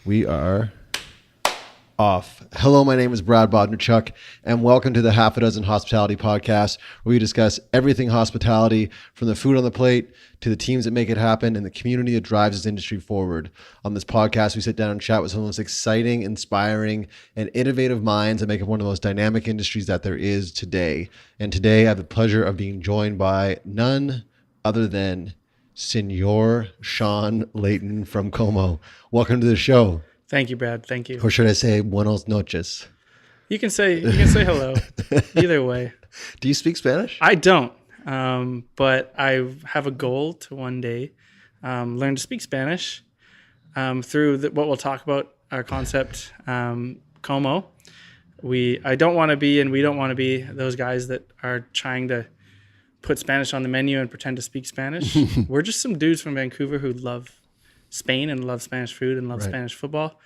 We are off. Hello, my name is Brad Bodnerchuk, and welcome to the Half a Dozen Hospitality Podcast, where we discuss everything hospitality, from the food on the plate to the teams that make it happen and the community that drives this industry forward. On this podcast, we sit down and chat with some of the most exciting, inspiring, and innovative minds that make it one of the most dynamic industries that there is today. And today, I have the pleasure of being joined by none other than Senor Shaun Layton from Como. Welcome to the show. Thank you, Brad. Thank you. Or should I say buenos noches? You can say hello. Either way. Do you speak Spanish? I don't, but I have a goal to one day learn to speak Spanish through what we'll talk about, our concept, Como. I don't want to be, and we don't want to be those guys that are trying to put Spanish on the menu and pretend to speak Spanish. We're just some dudes from Vancouver who love Spain and love Spanish food and love Spanish football.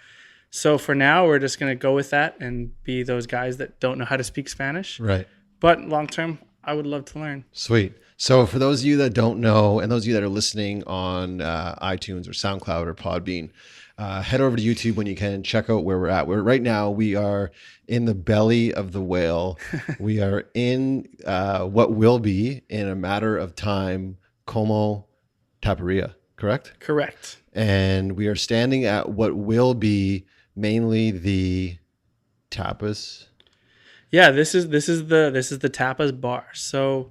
So for now, we're just going to go with that and be those guys that don't know how to speak Spanish. Right. But long term, I would love to learn. Sweet. So for those of you that don't know, and those of you that are listening on iTunes or SoundCloud or Podbean, head over to YouTube when you can and check out where we're at. Right now, we are in the belly of the whale. We are in what will be, in a matter of time, Como Taperia, correct? Correct. And we are standing at what will be mainly the tapas. Yeah, this is the Tapas Bar. So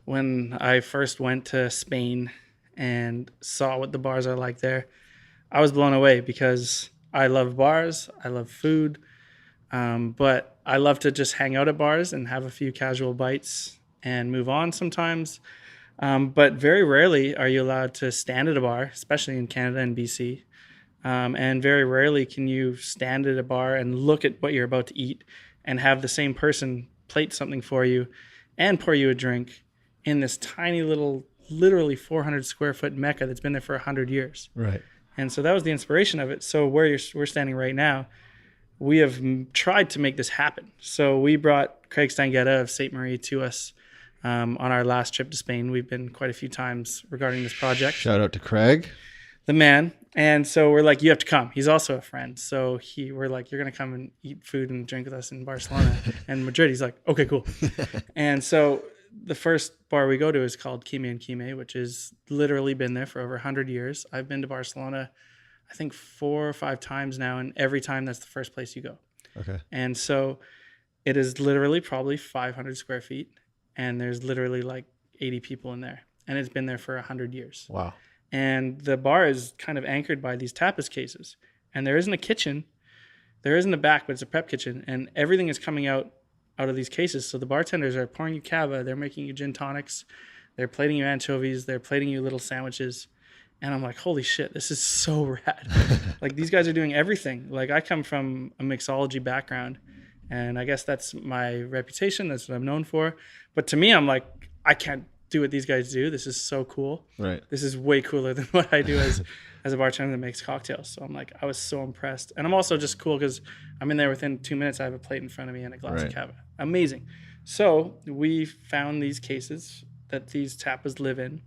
when I first went to Spain and saw what the bars are like there, I was blown away because I love bars, I love food, but I love to just hang out at bars and have a few casual bites and move on sometimes. But very rarely are you allowed to stand at a bar, especially in Canada and BC. And very rarely can you stand at a bar and look at what you're about to eat and have the same person plate something for you and pour you a drink in this tiny little, literally 400 square foot mecca that's been there for 100 years. Right. And so that was the inspiration of it. So where we're standing right now, we have tried to make this happen. So we brought Craig Stanghetta of St. Marie to us on our last trip to Spain. We've been quite a few times regarding this project. Shout out to Craig. The man. And so we're like, you have to come. He's also a friend. So we're like, you're going to come and eat food and drink with us in Barcelona and Madrid. He's like, okay, cool. And so the first bar we go to is called Kima, which has literally been there for over 100 years. I've been to Barcelona, I think 4 or 5 times now. And every time that's the first place you go. Okay. And so it is literally probably 500 square feet. And there's literally like 80 people in there. And it's been there for 100 years. Wow. And the bar is kind of anchored by these tapas cases. And there isn't a kitchen. There isn't a back, but it's a prep kitchen. And everything is coming out of these cases. So the bartenders are pouring you cava. They're making you gin tonics. They're plating you anchovies. They're plating you little sandwiches. And I'm like, holy shit, this is so rad. Like, these guys are doing everything. Like, I come from a mixology background. And I guess that's my reputation. That's what I'm known for. But to me, I'm like, I can't do what these guys do. This is so cool. Right. This is way cooler than what I do as a bartender that makes cocktails. So I'm like, I was so impressed. And I'm also just cool because I'm in there within 2 minutes. I have a plate in front of me and a glass of cava. Amazing. So we found these cases that these tapas live in.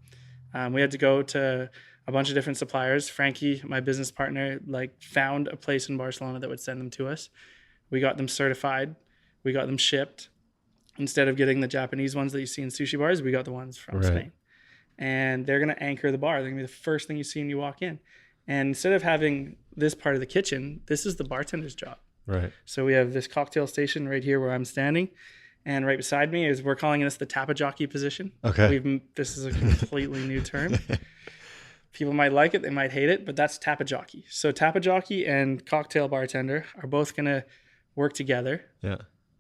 We had to go to a bunch of different suppliers. Frankie, my business partner, found a place in Barcelona that would send them to us. We got them certified. We got them shipped. Instead of getting the Japanese ones that you see in sushi bars, we got the ones from Spain. And they're going to anchor the bar. They're going to be the first thing you see when you walk in. And instead of having this part of the kitchen, this is the bartender's job. Right. So we have this cocktail station right here where I'm standing. And right beside me we're calling this the tapa jockey position. Okay. This is a completely new term. People might like it, they might hate it, but that's tapa jockey. So tapa jockey and cocktail bartender are both going to work together. Yeah.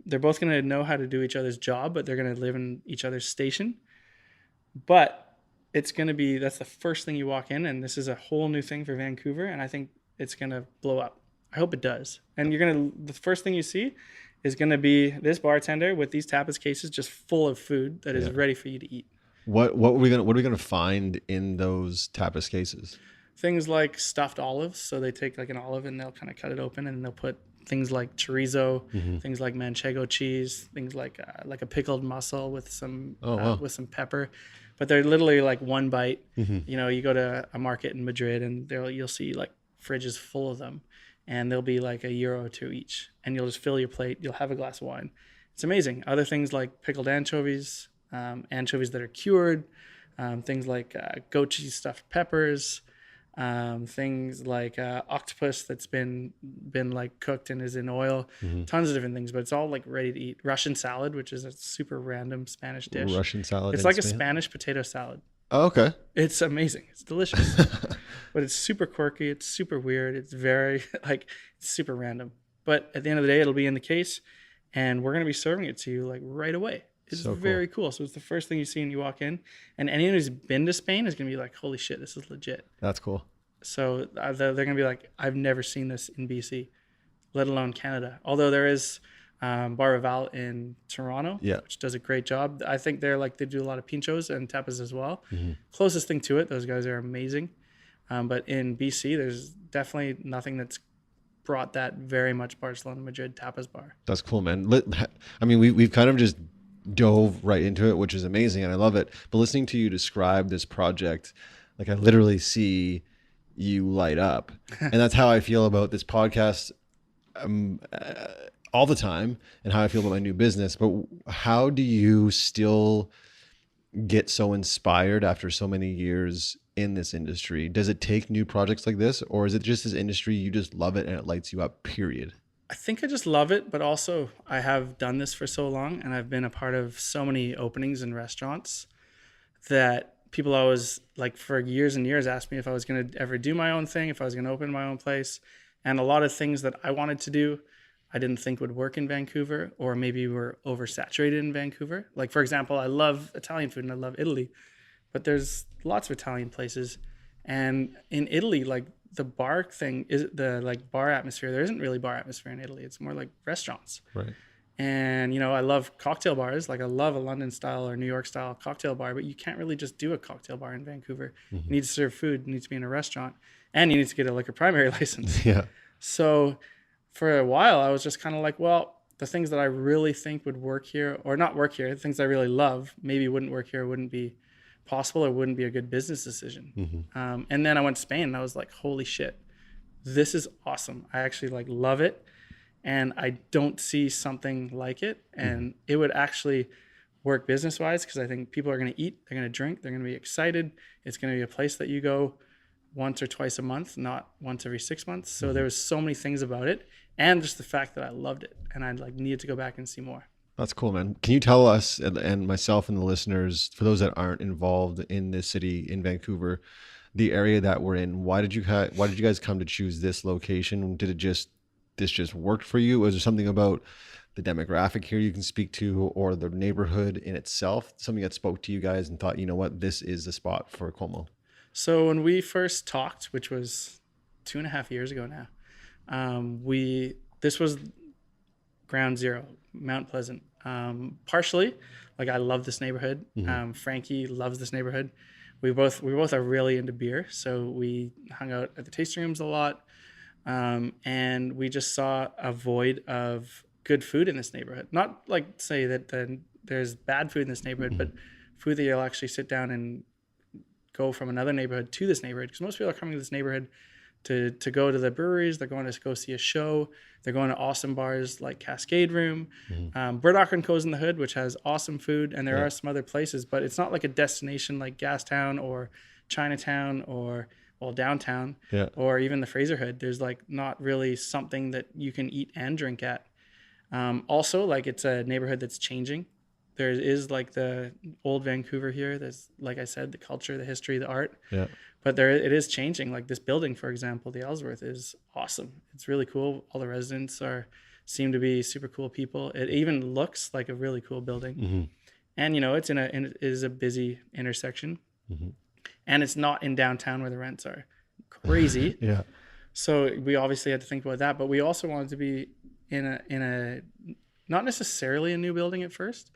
They're both going to know how to do each other's job, but they're going to live in each other's station. But it's going to be, that's the first thing you walk in, and this is a whole new thing for Vancouver, and I think it's going to blow up. I hope it does. And the first thing you see is going to be this bartender with these tapas cases just full of food that is ready for you to eat. What are we gonna find in those tapas cases? Things like stuffed olives. So they take like an olive and they'll kind of cut it open and they'll put things like chorizo, things like manchego cheese, things like a pickled mussel with some with some pepper. But they're literally like one bite. You know, you go to a market in Madrid and you'll see like fridges full of them, and they'll be like €1 or €2 each, and you'll just fill your plate. You'll have a glass of wine. It's amazing. Other things like pickled anchovies, anchovies that are cured, things like goat cheese stuffed peppers, things like octopus that's been like cooked and is in oil, tons of different things, but it's all like ready to eat. Russian salad, which is a super random Spanish dish. Russian salad. It's like a Spanish potato salad. Oh, okay. It's amazing. It's delicious, but it's super quirky. It's super weird. It's very like it's super random. But at the end of the day, it'll be in the case, and we're gonna be serving it to you like right away. It's so very cool. So it's the first thing you see when you walk in, and anyone who's been to Spain is gonna be like, "Holy shit, this is legit." That's cool. So they're gonna be like, "I've never seen this in BC, let alone Canada." Although there is Bar Rival in Toronto, which does a great job. I think they do a lot of pinchos and tapas as well. Closest thing to it, those guys are amazing. But in BC, there's definitely nothing that's brought that very much Barcelona, Madrid Tapas Bar. That's cool, man. I mean, we've kind of just dove right into it, which is amazing, and I love it. But listening to you describe this project, like I literally see you light up, and that's how I feel about this podcast all the time, and how I feel about my new business. But how do you still get so inspired after so many years in this industry? Does it take new projects like this, or is it just this industry you just love it and it lights you up, period? I think I just love it, but also I have done this for so long, and I've been a part of so many openings in restaurants that people always, like, for years and years, asked me if I was going to ever do my own thing, if I was going to open my own place. And a lot of things that I wanted to do, I didn't think would work in Vancouver, or maybe were oversaturated in Vancouver. Like, for example, I love Italian food and I love Italy, but there's lots of Italian places. And in Italy, like, the bar thing is the like bar atmosphere. There isn't really bar atmosphere in Italy. It's more like restaurants. Right. And, you know, I love cocktail bars. Like, I love a London style or New York style cocktail bar, but you can't really just do a cocktail bar in Vancouver. You need to serve food. You need to be in a restaurant, and you need to get a liquor primary license. Yeah. So for a while, I was just kind of like, well, the things that I really think would work here, or not work here, the things I really love, maybe wouldn't work here, wouldn't be possible, or wouldn't be a good business decision. And then I went to Spain, and I was like, holy shit, this is awesome. I actually like love it, and I don't see something like it. And it would actually work business wise, because I think people are going to eat, they're going to drink, they're going to be excited. It's going to be a place that you go once or twice a month, not once every 6 months. So there was so many things about it, and just the fact that I loved it, and I like needed to go back and see more. That's cool, man. Can you tell us, and myself and the listeners, for those that aren't involved in this city, in Vancouver, the area that we're in, why did you guys come to choose this location? Did this just worked for you? Was there something about the demographic here you can speak to, or the neighborhood in itself, something that spoke to you guys and thought, you know what, this is the spot for Como? So when we first talked, which was 2.5 years ago now, this was ground zero, Mount Pleasant. Partially, like, I love this neighborhood. Frankie loves this neighborhood. We both are really into beer, so we hung out at the tasting rooms a lot, and we just saw a void of good food in this neighborhood. Not like say that there's bad food in this neighborhood, but food that you'll actually sit down and go from another neighborhood to this neighborhood, because most people are coming to this neighborhood to go to the breweries. They're going to go see a show. They're going to awesome bars like Cascade Room, Burdock and Co's in the Hood, which has awesome food, and there are some other places, but it's not like a destination like Gastown or Chinatown or downtown, or even the Fraser Hood. There's like not really something that you can eat and drink at. Also, like, it's a neighborhood that's changing. There is like the old Vancouver here. There's, like I said, the culture, the history, the art. Yeah. But it is changing. Like, this building, for example, the Ellsworth, is awesome. It's really cool. All the residents seem to be super cool people. It even looks like a really cool building. And, you know, it is a busy intersection. And it's not in downtown where the rents are crazy. So we obviously had to think about that, but we also wanted to be in a not necessarily a new building at first,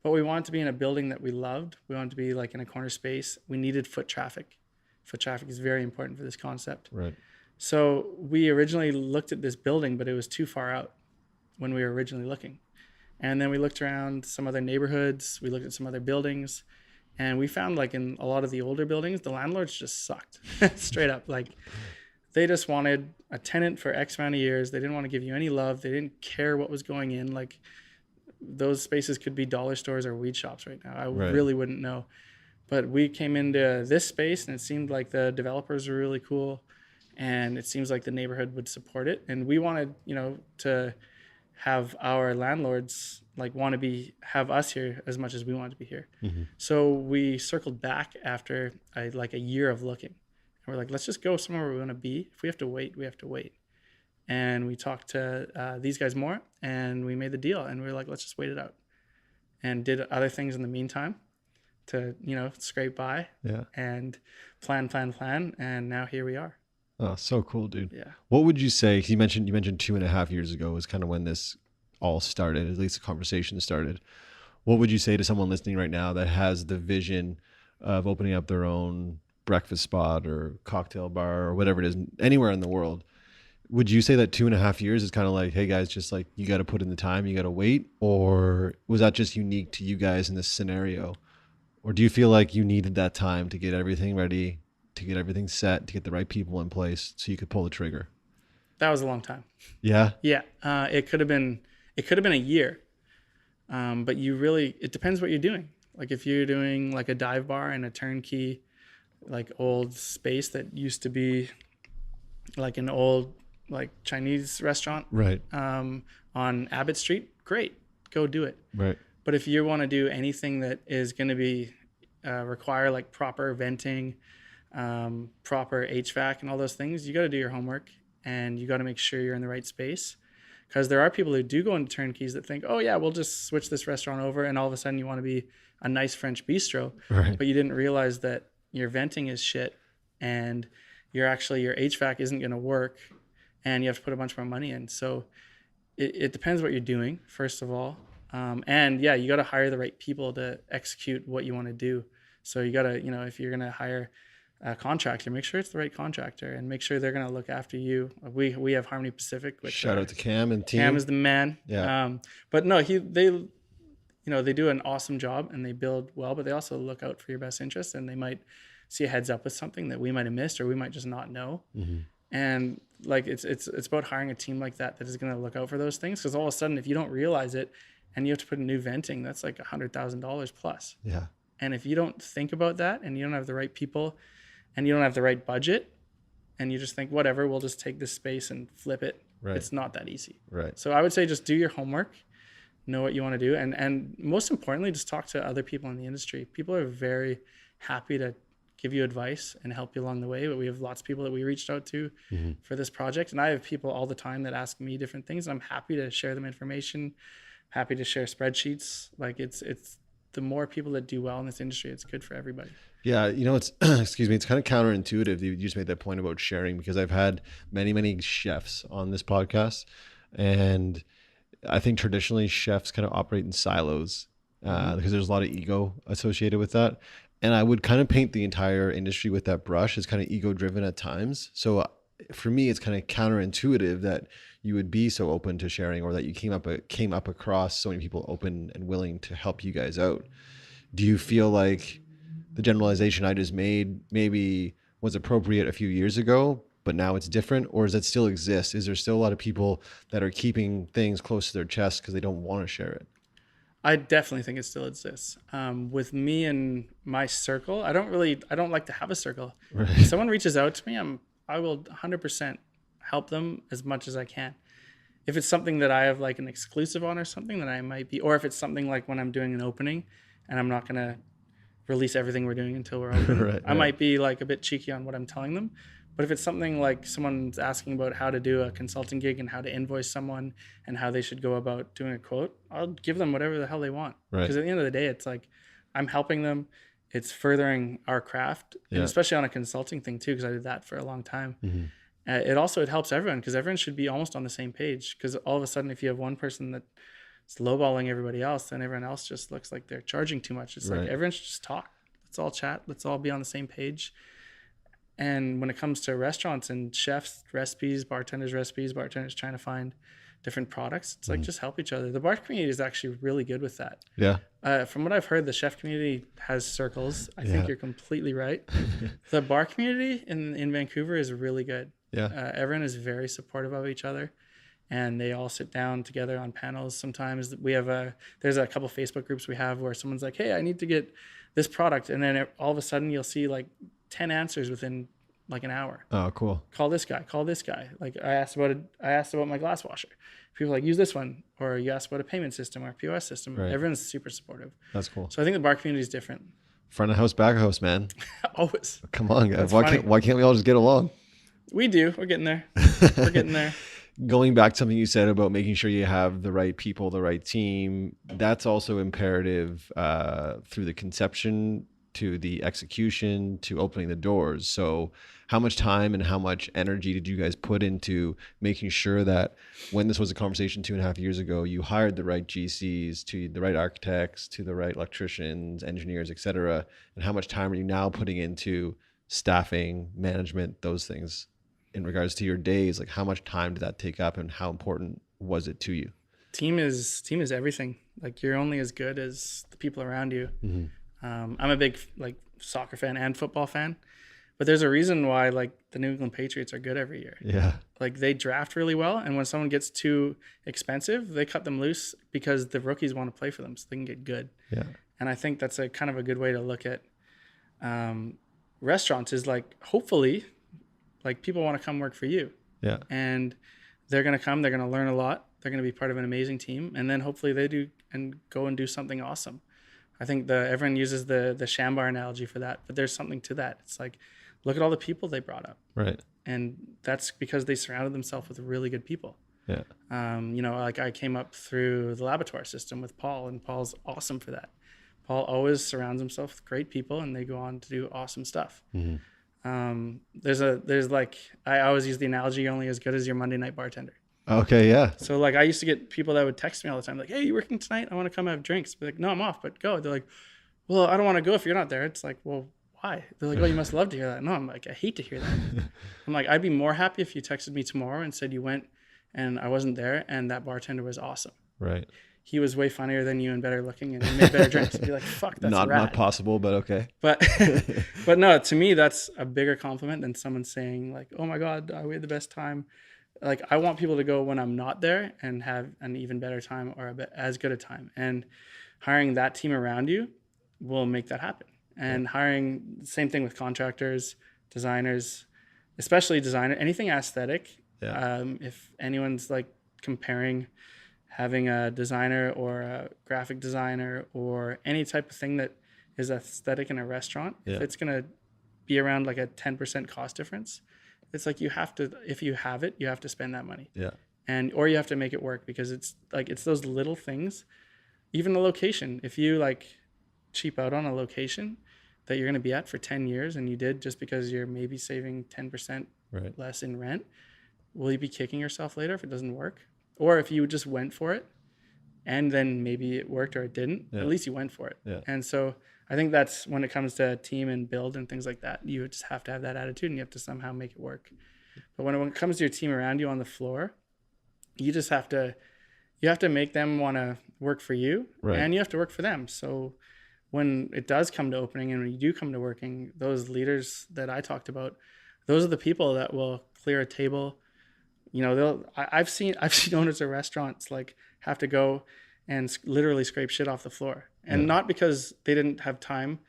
but we wanted to be in a building that we loved. We wanted to be like in a corner space. We needed foot traffic. Foot traffic is very important for this concept. Right. So we originally looked at this building, but it was too far out when we were originally looking. And then we looked around some other neighborhoods. We looked at some other buildings, and we found, like, in a lot of the older buildings, the landlords just sucked straight up. Like, They just wanted a tenant for X amount of years. They didn't want to give you any love. They didn't care what was going in. Like, those spaces could be dollar stores or weed shops right now. I really wouldn't know. But we came into this space and it seemed like the developers were really cool, and it seems like the neighborhood would support it. And we wanted, to have our landlords have us here as much as we wanted to be here. So we circled back after a year of looking. And we're like, let's just go somewhere where we want to be. If we have to wait, we have to wait. And we talked to these guys more, and we made the deal. And we were like, let's just wait it out. And did other things in the meantime to, scrape by and plan. And now here we are. Oh, so cool, dude. Yeah. What would you say? 'Cause you mentioned 2.5 years ago was kind of when this all started, at least the conversation started. What would you say to someone listening right now that has the vision of opening up their own breakfast spot or cocktail bar or whatever it is anywhere in the world? Would you say that 2.5 years is kind of like, hey guys, just like you got to put in the time, you got to wait? Or was that just unique to you guys in this scenario? Or do you feel like you needed that time to get everything ready, to get everything set, to get the right people in place so you could pull the trigger? That was a long time. Yeah. Yeah. It could have been a year. But it depends what you're doing. Like if you're doing like a dive bar in a turnkey, like old space that used to be like an old like Chinese restaurant, Right. On Abbott Street, great, go do it. Right. But if you want to do anything that is going to be require like proper venting, proper HVAC and all those things, you got to do your homework, and you got to make sure you're in the right space. Because there are people who do go into turnkeys that think, oh yeah, we'll just switch this restaurant over, and all of a sudden you want to be a nice French bistro, Right. but you didn't realize that your venting is shit, and your HVAC isn't going to work, and you have to put a bunch more money in. So it depends what you're doing, first of all. And yeah, you got to hire the right people to execute what you want to do. So you got to, if you're going to hire a contractor, make sure it's the right contractor, and make sure they're going to look after you. We have Harmony Pacific. Which Shout out to Cam and team. Cam is the man. Yeah. But no, they do an awesome job, and they build well, but they also look out for your best interest, and they might see a heads up with something that we might have missed or we might just not know. Mm-hmm. And like it's about hiring a team like that is going to look out for those things, because all of a sudden if you don't realize it and you have to put in new venting, that's like $100,000 plus. Yeah. And if you don't think about that, and you don't have the right people, and you don't have the right budget, and you just think, whatever, we'll just take this space and flip it. Right. It's not that easy. Right. So I would say just do your homework, know what you want to do. And most importantly, just talk to other people in the industry. People are very happy to give you advice and help you along the way. But we have lots of people that we reached out to for this project. And I have people all the time that ask me different things. And I'm happy to share them information, happy to share spreadsheets. Like it's the more people that do well in this industry, it's good for everybody. Yeah, it's excuse me, it's kind of counterintuitive. You just made that point about sharing, because I've had many chefs on this podcast, and I think traditionally chefs kind of operate in silos because there's a lot of ego associated with that. And I would kind of paint the entire industry with that brush as kind of ego driven at times. So for me, it's kind of counterintuitive that you would be so open to sharing, or that you came up across so many people open and willing to help you guys out. Do you feel like the generalization I just made maybe was appropriate a few years ago, but now it's different? Or does it still exist? Is there still a lot of people that are keeping things close to their chest because they don't want to share it? I definitely think it still exists. With me and my circle, I don't like to have a circle. Right. If someone reaches out to me, I will 100% help them as much as I can. If it's something that I have like an exclusive on or something, that I might be, or if it's something like when I'm doing an opening and I'm not going to release everything we're doing until we're open, right, I might be like a bit cheeky on what I'm telling them. But if it's something like someone's asking about how to do a consulting gig and how to invoice someone and how they should go about doing a quote, I'll give them whatever the hell they want. Because at the end of the day, it's like I'm helping them. It's furthering our craft, and especially on a consulting thing too, because I did that for a long time. Mm-hmm. It helps everyone, because everyone should be almost on the same page. Because all of a sudden, if you have one person that's lowballing everybody else, then everyone else just looks like they're charging too much. It's like everyone should just talk. Let's all chat. Let's all be on the same page. And when it comes to restaurants and chefs' recipes, bartenders' recipes, bartenders trying to find different products, it's like just help each other. The bar community is actually really good with that. Yeah. From what I've heard, the chef community has circles. I think you're completely right. The bar community in Vancouver is really good. Yeah. Everyone is very supportive of each other, and they all sit down together on panels. Sometimes there's a couple Facebook groups we have where someone's like, hey, I need to get this product. And then all of a sudden you'll see like 10 answers within like an hour. Oh, cool. Call this guy. Like I asked about my glass washer. People like use this one, or you ask about a payment system or a POS system. Right. Everyone's super supportive. That's cool. So I think the bar community is different. Front of house, back of house, man. Always. Come on, guys. That's Why can't we all just get along? We do. We're getting there. We're getting there. Going back to something you said about making sure you have the right people, the right team, that's also imperative through the conception to the execution to opening the doors. So how much time and how much energy did you guys put into making sure that when this was a conversation 2.5 years ago, you hired the right GCs, to the right architects, to the right electricians, engineers, etc., and how much time are you now putting into staffing, management, those things? In regards to your days, like how much time did that take up and how important was it to you? Team is everything. Like you're only as good as the people around you. Mm-hmm. I'm a big like soccer fan and football fan, but there's a reason why like the New England Patriots are good every year. Yeah. Like they draft really well, and when someone gets too expensive, they cut them loose because the rookies want to play for them so they can get good. Yeah. And I think that's a kind of a good way to look at restaurants is like, hopefully, like people want to come work for you. Yeah. And they're going to come, they're going to learn a lot. They're going to be part of an amazing team. And then hopefully they do and go and do something awesome. I think everyone uses the Shaun bar analogy for that, but there's something to that. It's like, look at all the people they brought up. Right. And that's because they surrounded themselves with really good people. Yeah. Like I came up through the laboratory system with Paul, and Paul's awesome for that. Paul always surrounds himself with great people, and they go on to do awesome stuff. Mm-hmm. There's like, I always use the analogy, you're only as good as your Monday night bartender. Okay. Yeah. So like I used to get people that would text me all the time, like, hey, you working tonight? I want to come have drinks. Be like, no, I'm off, but go. They're like, well, I don't want to go if you're not there. It's like, well, why? They're like, oh, you must love to hear that. No, I'm like, I hate to hear that. I'm like, I'd be more happy if you texted me tomorrow and said you went and I wasn't there and that bartender was awesome. Right. He was way funnier than you and better looking and he made better drinks. I'd be like, fuck, that's rad. Not possible, but okay. But no, to me, that's a bigger compliment than someone saying like, oh my God, we had the best time. Like I want people to go when I'm not there and have an even better time or as good a time. And hiring that team around you will make that happen. And hiring, same thing with contractors, designers, especially designer, anything aesthetic. Yeah. If anyone's like comparing having a designer or a graphic designer or any type of thing that is aesthetic in a restaurant, if it's going to be around like a 10% cost difference, it's like you have to, if you have it, you have to spend that money. Yeah. Or you have to make it work because it's like, it's those little things, even the location. If you like cheap out on a location that you're going to be at for 10 years and you did just because you're maybe saving 10% less in rent, will you be kicking yourself later if it doesn't work? Or if you just went for it and then maybe it worked or it didn't, at least you went for it. Yeah. And so I think that's when it comes to team and build and things like that, you just have to have that attitude and you have to somehow make it work. But when it comes to your team around you on the floor, you just have to make them want to work for you and you have to work for them. So when it does come to opening and when you do come to working, those leaders that I talked about, those are the people that will clear a table. You know, I've seen owners of restaurants like have to go and literally scrape shit off the floor. And not because they didn't have time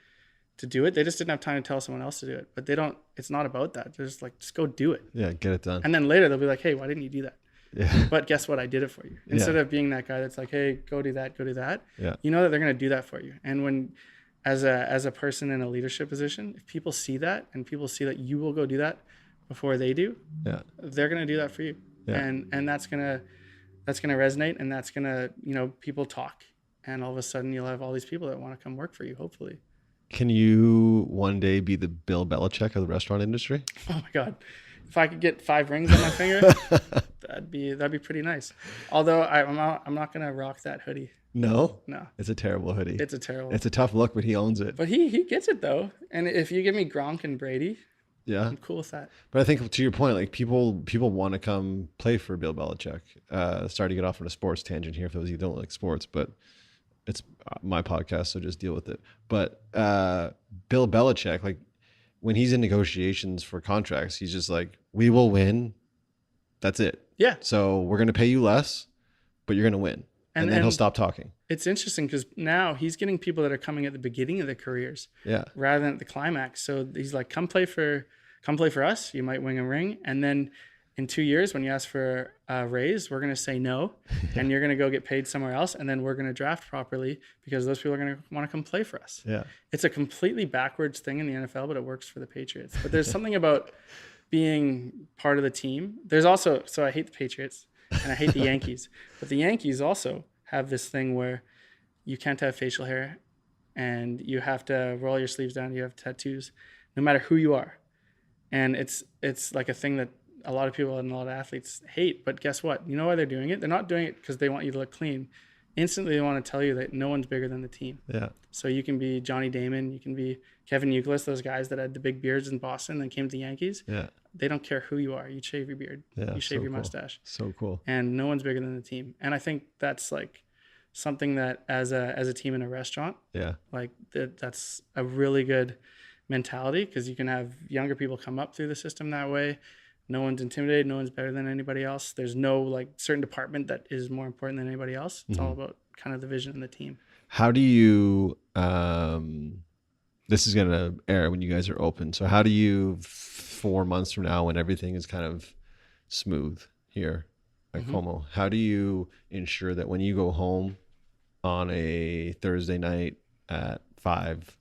to do it. They just didn't have time to tell someone else to do it. But it's not about that. They're just like, just go do it. Yeah, get it done. And then later they'll be like, hey, why didn't you do that? Yeah. But guess what? I did it for you. Instead of being that guy that's like, hey, go do that. Yeah. You know that they're going to do that for you. And when, as a person in a leadership position, if people see that and people see that you will go do that before they do, they're going to do that for you. Yeah. And that's going to resonate, and that's going to, you know, people talk, and all of a sudden you'll have all these people that want to come work for you, hopefully. Can you one day be the Bill Belichick of the restaurant industry? Oh my God. If I could get 5 rings on my finger, that'd be pretty nice. Although I'm not going to rock that hoodie. No? No. It's a terrible hoodie. It's a tough look, but he owns it. But he gets it though. And if you give me Gronk and Brady, I'm cool with that. But I think to your point, like people want to come play for Bill Belichick. Sorry to get off on a sports tangent here for those of you who don't like sports, but it's my podcast, so just deal with it. But Bill Belichick, like when he's in negotiations for contracts, he's just like, we will win. That's it. Yeah. So we're going to pay you less, but you're going to win. And then he'll stop talking. It's interesting because now he's getting people that are coming at the beginning of their careers, Yeah, rather than at the climax. So he's like, come play for us. You might win a ring, and then in 2 years, when you ask for a raise, we're going to say no, and you're going to go get paid somewhere else, and then we're going to draft properly because those people are going to want to come play for us. yeah, It's a completely backwards thing in the NFL, but it works for the Patriots. But there's something about being part of the team. There's also, so I hate the Patriots and I hate the Yankees, but the Yankees also have this thing where you can't have facial hair and you have to roll your sleeves down. You have tattoos, no matter who you are. And it's like a thing that a lot of people and a lot of athletes hate, but guess what? You know why they're doing it? They're not doing it because they want you to look clean. Instantly, they want to tell you that no one's bigger than the team. yeah. So you can be Johnny Damon, you can be Kevin Youkilis, those guys that had the big beards in Boston and came to the Yankees. Yeah. They don't care who you are. You shave your beard. Yeah, You shave so your cool. mustache. So cool. And no one's bigger than the team. And I think that's like something that as a team in a restaurant, Yeah. like that's a really good mentality because you can have younger people come up through the system that way. No one's intimidated. No one's better than anybody else. There's no like certain department that is more important than anybody else. It's all about kind of the vision and the team. How do you, this is going to air when you guys are open. So how do you, 4 months from now when everything is kind of smooth here at Como, how do you ensure that when you go home on a Thursday night at 5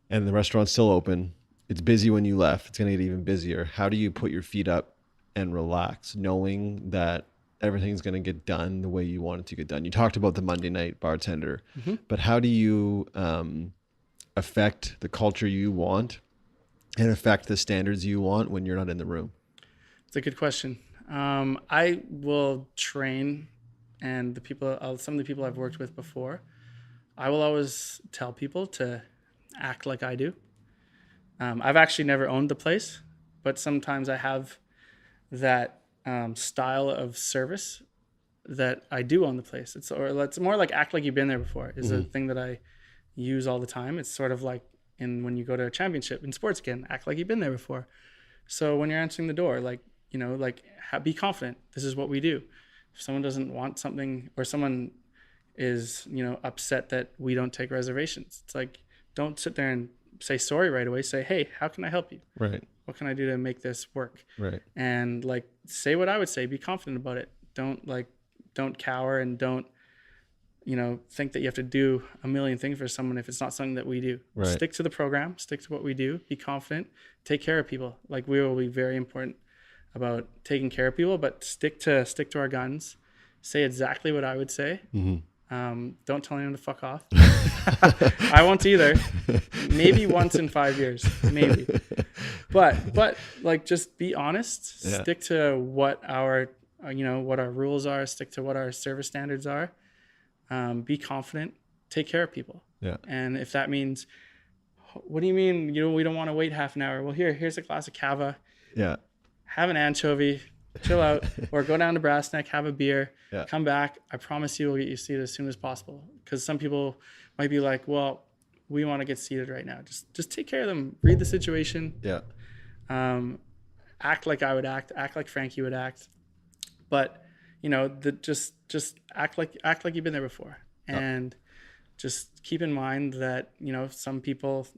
and the restaurant's still open, it's busy when you left, it's going to get even busier. How do you put your feet up and relax knowing that everything's going to get done the way you want it to get done? You talked about the Monday night bartender, but how do you affect the culture you want and affect the standards you want when you're not in the room? It's a good question. I will train, and some of the people I've worked with before, I will always tell people to act like I do. I've actually never owned the place, but sometimes I have that style of service that I do own the place. It's more like act like you've been there before is a thing that I use all the time. It's sort of like when you go to a championship in sports again, act like you've been there before. So when you're answering the door, be confident. This is what we do. If someone doesn't want something or someone is, upset that we don't take reservations, it's like, don't sit there and say sorry right away. Say, hey, how can I help you? Right. What can I do to make this work? Right. And say what I would say. Be confident about it. Don't cower and don't, think that you have to do a million things for someone if it's not something that we do. Right. Stick to the program. Stick to what we do. Be confident. Take care of people. We will be very important about taking care of people, but stick to our guns. Say exactly what I would say. Don't tell anyone to fuck off. I won't either. Maybe once in 5 years, maybe. But just be honest. Yeah. Stick to what our rules are. Stick to what our service standards are. Be confident. Take care of people. Yeah. And if that means, what do you mean? We don't want to wait half an hour. Well, here's a glass of cava. Yeah. Have an anchovy. Chill out, or go down to Brass Neck, have a beer, come back. I promise you we'll get you seated as soon as possible. Because some people might be like, well, we want to get seated right now. Just take care of them. Read the situation. Yeah. Act like I would act like Frankie would act. But, just act like you've been there before. And just keep in mind that, some people,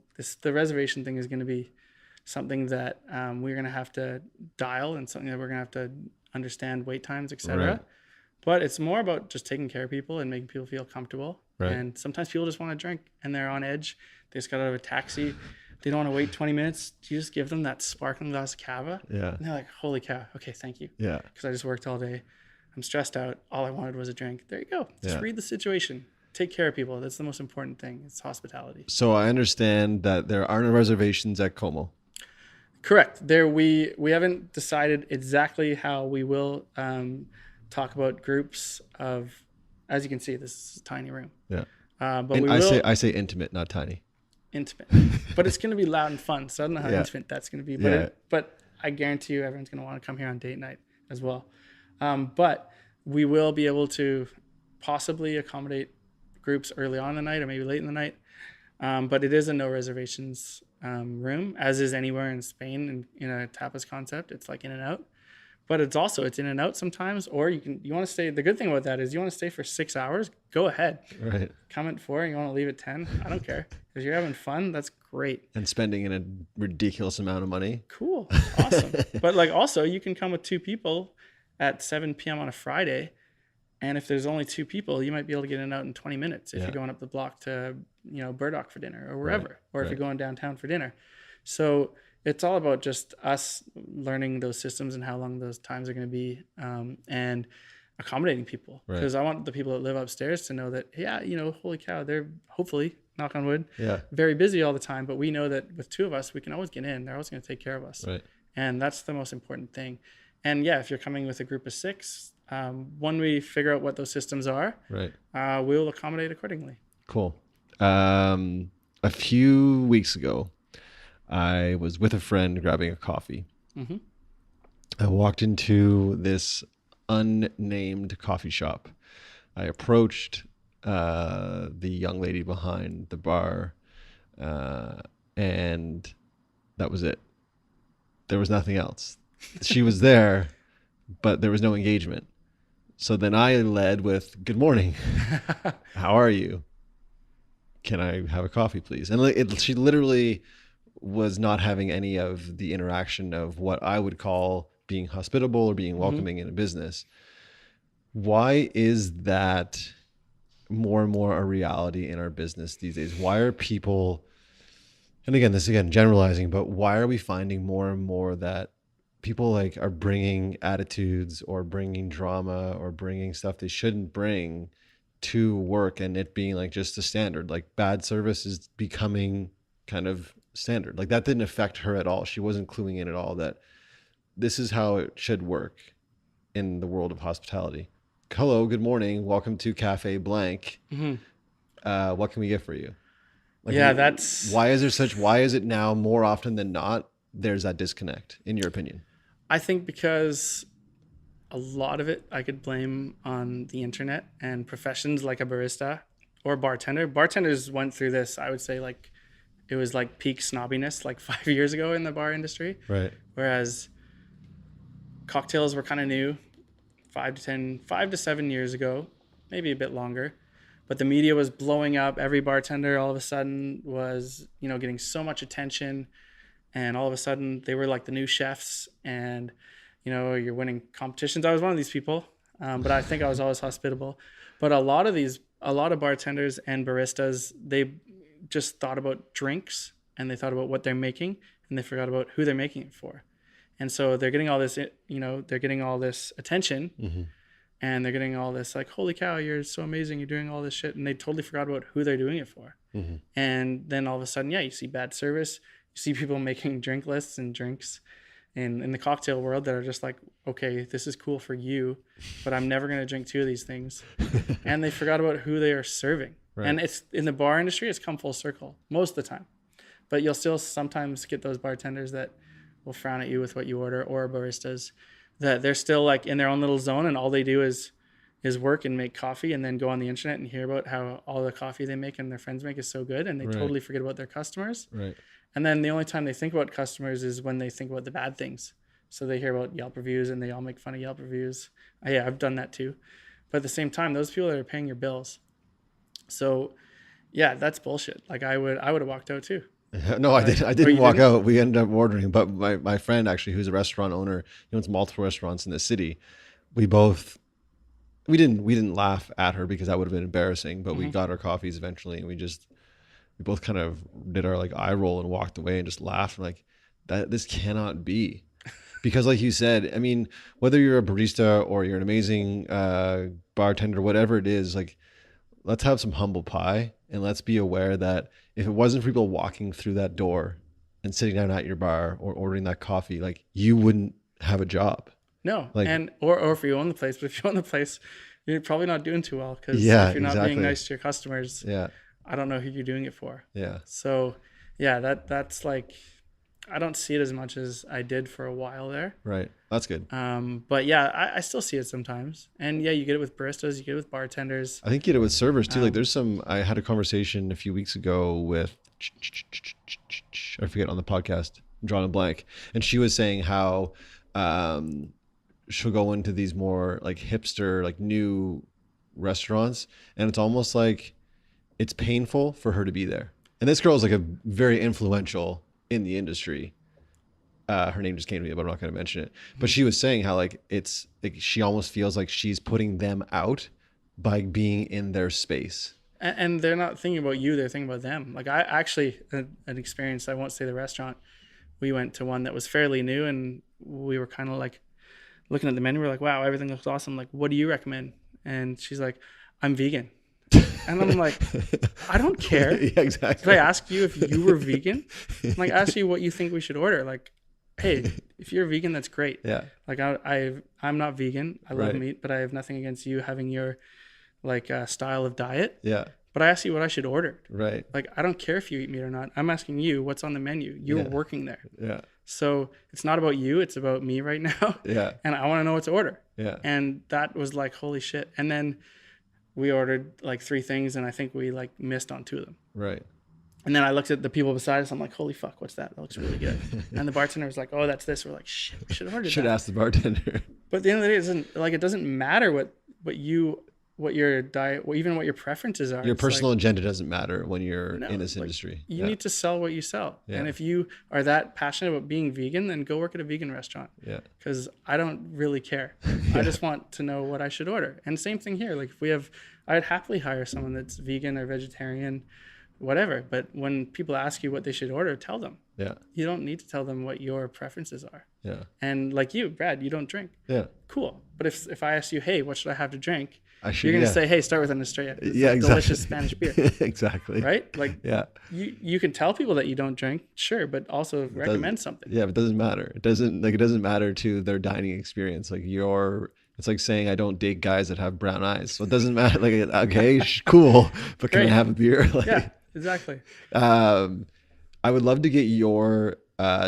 the reservation thing is going to be something that we're going to have to dial and something that we're going to have to understand wait times, etc. Right. But it's more about just taking care of people and making people feel comfortable. Right. And sometimes people just want to drink and they're on edge. They just got out of a taxi. They don't want to wait 20 minutes. You just give them that sparkling glass of cava. Yeah. And they're like, holy cow. Okay, thank you. Yeah. Because I just worked all day. I'm stressed out. All I wanted was a drink. There you go. Just read the situation. Take care of people. That's the most important thing. It's hospitality. So I understand that there are no reservations at Como. Correct. We haven't decided exactly how we will talk about groups of. As you can see, this is a tiny room. Yeah. But And we will I say intimate, not tiny. intimate. But it's going to be loud and fun. So I don't know how intimate that's going to be. But but I guarantee you, everyone's going to want to come here on date night as well. But we will be able to possibly accommodate groups early on in the night or maybe late in the night. But it is a no reservations room, as is anywhere in Spain in a tapas concept. It's like in and out. But it's in and out sometimes, or you want to stay. The good thing about that is you want to stay for 6 hours, go ahead. Right. Come at 4, you want to leave at 10. I don't care. If you're having fun, that's great. And spending in a ridiculous amount of money. Cool. Awesome. But like also you can come with 2 people at 7 p.m. on a Friday. And if there's only 2 people, you might be able to get in and out in 20 minutes if you're going up the block to, Burdock for dinner or wherever, right. or if you're going downtown for dinner. So it's all about just us learning those systems and how long those times are going to be, and accommodating people. Because I want the people that live upstairs to know that, holy cow, they're hopefully, knock on wood, very busy all the time. But we know that with 2 of us, we can always get in. They're always going to take care of us. Right. And that's the most important thing. And if you're coming with a group of 6, when we figure out what those systems are, we'll accommodate accordingly. Cool. A few weeks ago, I was with a friend grabbing a coffee. Mm-hmm. I walked into this unnamed coffee shop. I approached the young lady behind the bar, and that was it. There was nothing else. She was there, but there was no engagement. So then I led with, "Good morning. How are you? Can I have a coffee, please?" And she literally was not having any of the interaction of what I would call being hospitable or being welcoming in a business. Why is that more and more a reality in our business these days? Why are people, and again, generalizing, but why are we finding more and more that people are bringing attitudes or bringing drama or bringing stuff they shouldn't bring to work, and it being just a standard? Bad service is becoming kind of standard. That didn't affect her at all. She wasn't cluing in at all that this is how it should work in the world of hospitality. Hello, good morning, welcome to Cafe Blank. Mm-hmm. What can we get for you? Why is it now more often than not there's that disconnect, in your opinion? I think because a lot of it I could blame on the internet and professions like a barista or bartender. Bartenders went through this, I would say, it was peak snobbiness 5 years ago in the bar industry. Right. Whereas cocktails were kind of new 5 to 7 years ago, maybe a bit longer. But the media was blowing up. Every bartender all of a sudden was, getting so much attention. And all of a sudden they were the new chefs, and, you're winning competitions. I was one of these people, but I think I was always hospitable. But a lot of bartenders and baristas, they just thought about drinks, and they thought about what they're making, and they forgot about who they're making it for. And so they're getting all this, they're getting all this attention, mm-hmm. and they're getting all this holy cow, you're so amazing, you're doing all this shit. And they totally forgot about who they're doing it for. Mm-hmm. And then all of a sudden, you see bad service. You see people making drink lists and drinks in the cocktail world that are just okay, this is cool for you, but I'm never going to drink 2 of these things. And they forgot about who they are serving. Right. And it's in the bar industry, it's come full circle most of the time. But you'll still sometimes get those bartenders that will frown at you with what you order, or baristas that they're still in their own little zone, and all they do is work and make coffee, and then go on the internet and hear about how all the coffee they make and their friends make is so good, and they totally forget about their customers. Right. And then the only time they think about customers is when they think about the bad things. So they hear about Yelp reviews, and they all make fun of Yelp reviews. Yeah, I've done that too. But at the same time, those people are paying your bills. So yeah, that's bullshit. I would have walked out too. No, I didn't walk out. We ended up ordering, but my friend actually, who's a restaurant owner, he owns multiple restaurants in the city. We didn't laugh at her because that would have been embarrassing, but mm-hmm. we got our coffees eventually, and we both kind of did our eye roll and walked away and just laughed. This cannot be. Because like you said, I mean, whether you're a barista or you're an amazing bartender, whatever it is, let's have some humble pie, and let's be aware that if it wasn't for people walking through that door and sitting down at your bar or ordering that coffee, you wouldn't have a job. No, or if you own the place, but if you own the place, you're probably not doing too well, because if you're not being nice to your customers, I don't know who you're doing it for. Yeah. So yeah, that's I don't see it as much as I did for a while there. Right. That's good. But yeah, I still see it sometimes. And yeah, you get it with baristas, you get it with bartenders. I think you get it with servers too. I had a conversation a few weeks ago with coach, I forget, on the podcast, I'm drawing a blank, and she was saying how she'll go into these more like hipster, like new restaurants, and it's almost like it's painful for her to be there. And this girl is like a very influential in the industry. Her name just came to me, but I'm not going to mention it. But she was saying how like it's like she almost feels like she's putting them out by being in their space. And they're not thinking about you; they're thinking about them. Like I actually had an experience. I won't say the restaurant. We went to one that was fairly new, and we were kind of like looking at the menu. We're like, "Wow, everything looks awesome. Like, what do you recommend?" And she's like, "I'm vegan." And I'm like, I don't care. Yeah, exactly. Did I ask you if you were vegan? I'm like, ask you what you think we should order. Like, hey, if you're vegan, that's great. Yeah. Like I'm not vegan. I love Right. meat, but I have nothing against you having your like style of diet. Yeah. But I asked you what I should order. Right. Like, I don't care if you eat meat or not. I'm asking you what's on the menu. You're working there. Yeah. So it's not about you. It's about me right now. Yeah. And I want to know what to order. Yeah. And that was like, holy shit. And then we ordered like 3 things, and I think we like missed on 2 of them. Right. And then I looked at the people beside us. I'm like, holy fuck, what's that? That looks really good. And the bartender was like, oh, that's this. We're like, shit, we should have ordered Should that. ask the bartender. But at the end of the day, it doesn't matter what your diet, even what your preferences are. Your It's personal like, agenda doesn't matter when you're no, in this like, industry. You need to sell what you sell. Yeah. And if you are that passionate about being vegan, then go work at a vegan restaurant. Yeah. Because I don't really care. I just want to know what I should order. And same thing here. Like I'd happily hire someone that's vegan or vegetarian, whatever. But when people ask you what they should order, tell them. Yeah. You don't need to tell them what your preferences are. Yeah. And like you, Brad, you don't drink. Yeah. Cool. But if I ask you, hey, what should I have to drink? You're You're going to say, hey, start with an Estrella. It's yeah, like exactly. delicious Spanish beer. Exactly. Right? Like, yeah. You can tell people that you don't drink, sure, but also recommend something. Yeah, but it doesn't matter. It doesn't matter to their dining experience. Like it's like saying I don't date guys that have brown eyes. So it doesn't matter. Like, okay, cool, but can I have a beer? Like, yeah, exactly. I would love to get your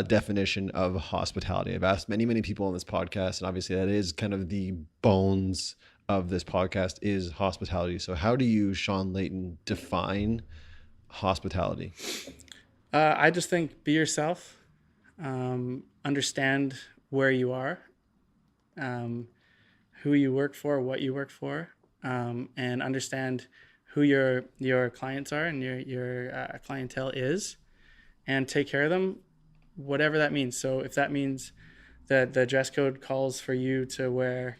definition of hospitality. I've asked many people on this podcast, and obviously that is kind of the bones of this podcast is hospitality. So how do you, Shaun Layton, define hospitality? I just think be yourself, understand where you are, who you work for, what you work for, and understand who your clients are and your clientele is, and take care of them, whatever that means. So if that means that the dress code calls for you to wear,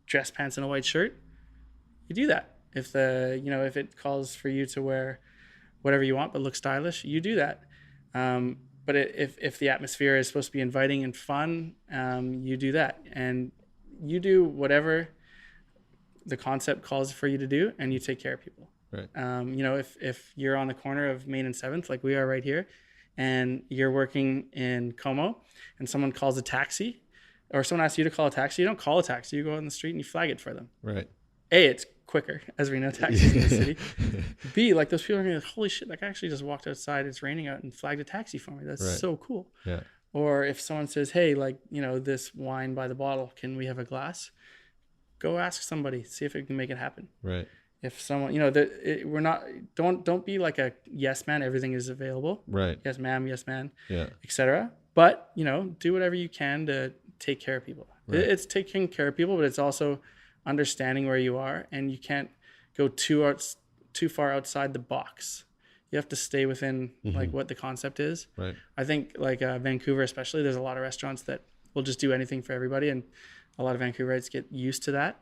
dress pants and a white shirt, you do that. If if it calls for you to wear whatever you want but look stylish, you do that. But if the atmosphere is supposed to be inviting and fun, you do that. And you do whatever the concept calls for you to do, and you take care of people. Right. If you're on the corner of Main and 7th, like we are right here, and you're working in Como, and someone calls a taxi, or someone asks you to call a taxi, you don't call a taxi. You go out in the street and you flag it for them. Right. A, it's quicker, as we know, taxis in the city. B, like those people are going to be like, holy shit, that guy actually just walked outside, it's raining out, and flagged a taxi for me. That's Right. so cool. Yeah. Or if someone says, hey, this wine by the bottle, can we have a glass? Go ask somebody, see if it can make it happen. Right. If someone, don't be like a yes man, everything is available. Right. Yes ma'am, yes man, Yeah. etc. But, do whatever you can to take care of people. Right. It's taking care of people, but it's also understanding where you are, and you can't go too far outside the box. You have to stay within like what the concept is. Right. I think like Vancouver especially, there's a lot of restaurants that will just do anything for everybody, and a lot of Vancouverites get used to that.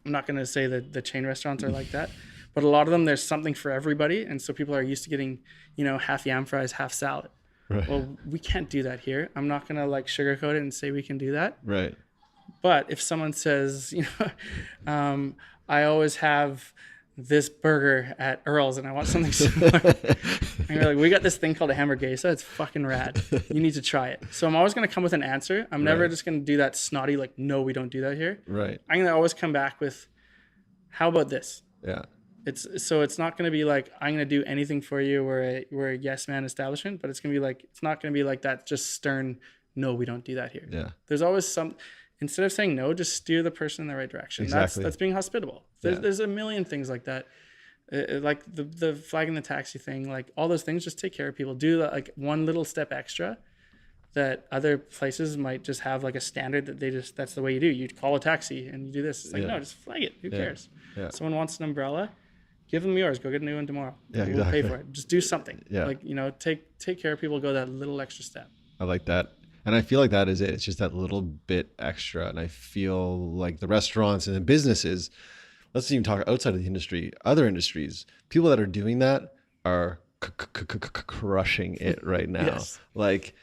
I'm not going to say that the chain restaurants are like that, but a lot of them, there's something for everybody, and so people are used to getting half yam fries, half salad. Right. Well, we can't do that here. I'm not going to like sugarcoat it and say we can do that. Right. But if someone says, I always have this burger at Earl's and I want something similar, and you're like, we got this thing called a hamburguesa. It's fucking rad. You need to try it. So I'm always going to come with an answer. I'm never just going to do that snotty, like, no, we don't do that here. Right. I'm going to always come back with, how about this? Yeah. It's not going to be like, I'm going to do anything for you. We're a yes man establishment, but it's not going to be like that just stern, no, we don't do that here. Yeah. There's always instead of saying no, just steer the person in the right direction. Exactly. That's being hospitable. There's a million things like that. Like the flagging the taxi thing, like all those things, just take care of people. Do like one little step extra that other places might just have like a standard that that's the way you do. You call a taxi and you do this. It's like, no, just flag it. Who cares? Yeah. Someone wants an umbrella, give them yours. Go get a new one tomorrow. Yeah, We'll pay for it. Just do something. Yeah. Like, take care of people, go that little extra step. I like that. And I feel like that is it. It's just that little bit extra. And I feel like the restaurants and the businesses, let's even talk outside of the industry, other industries, people that are doing that are crushing it right now. Yes. Like,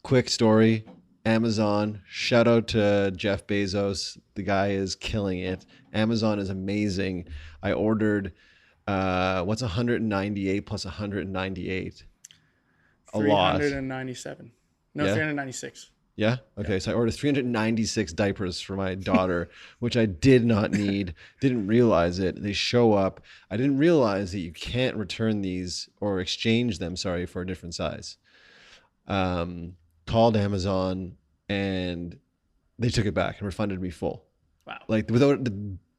quick story, Amazon, shout out to Jeff Bezos. The guy is killing it. Amazon is amazing. I ordered, what's 198 plus 198? A lot. 397. No, Yeah. 396. Yeah. Okay. So I ordered 396 diapers for my daughter, which I did not need. Didn't realize it. They show up. I didn't realize that you can't return these or exchange them. Sorry, for a different size. Called Amazon and they took it back and refunded me full. Wow. Like without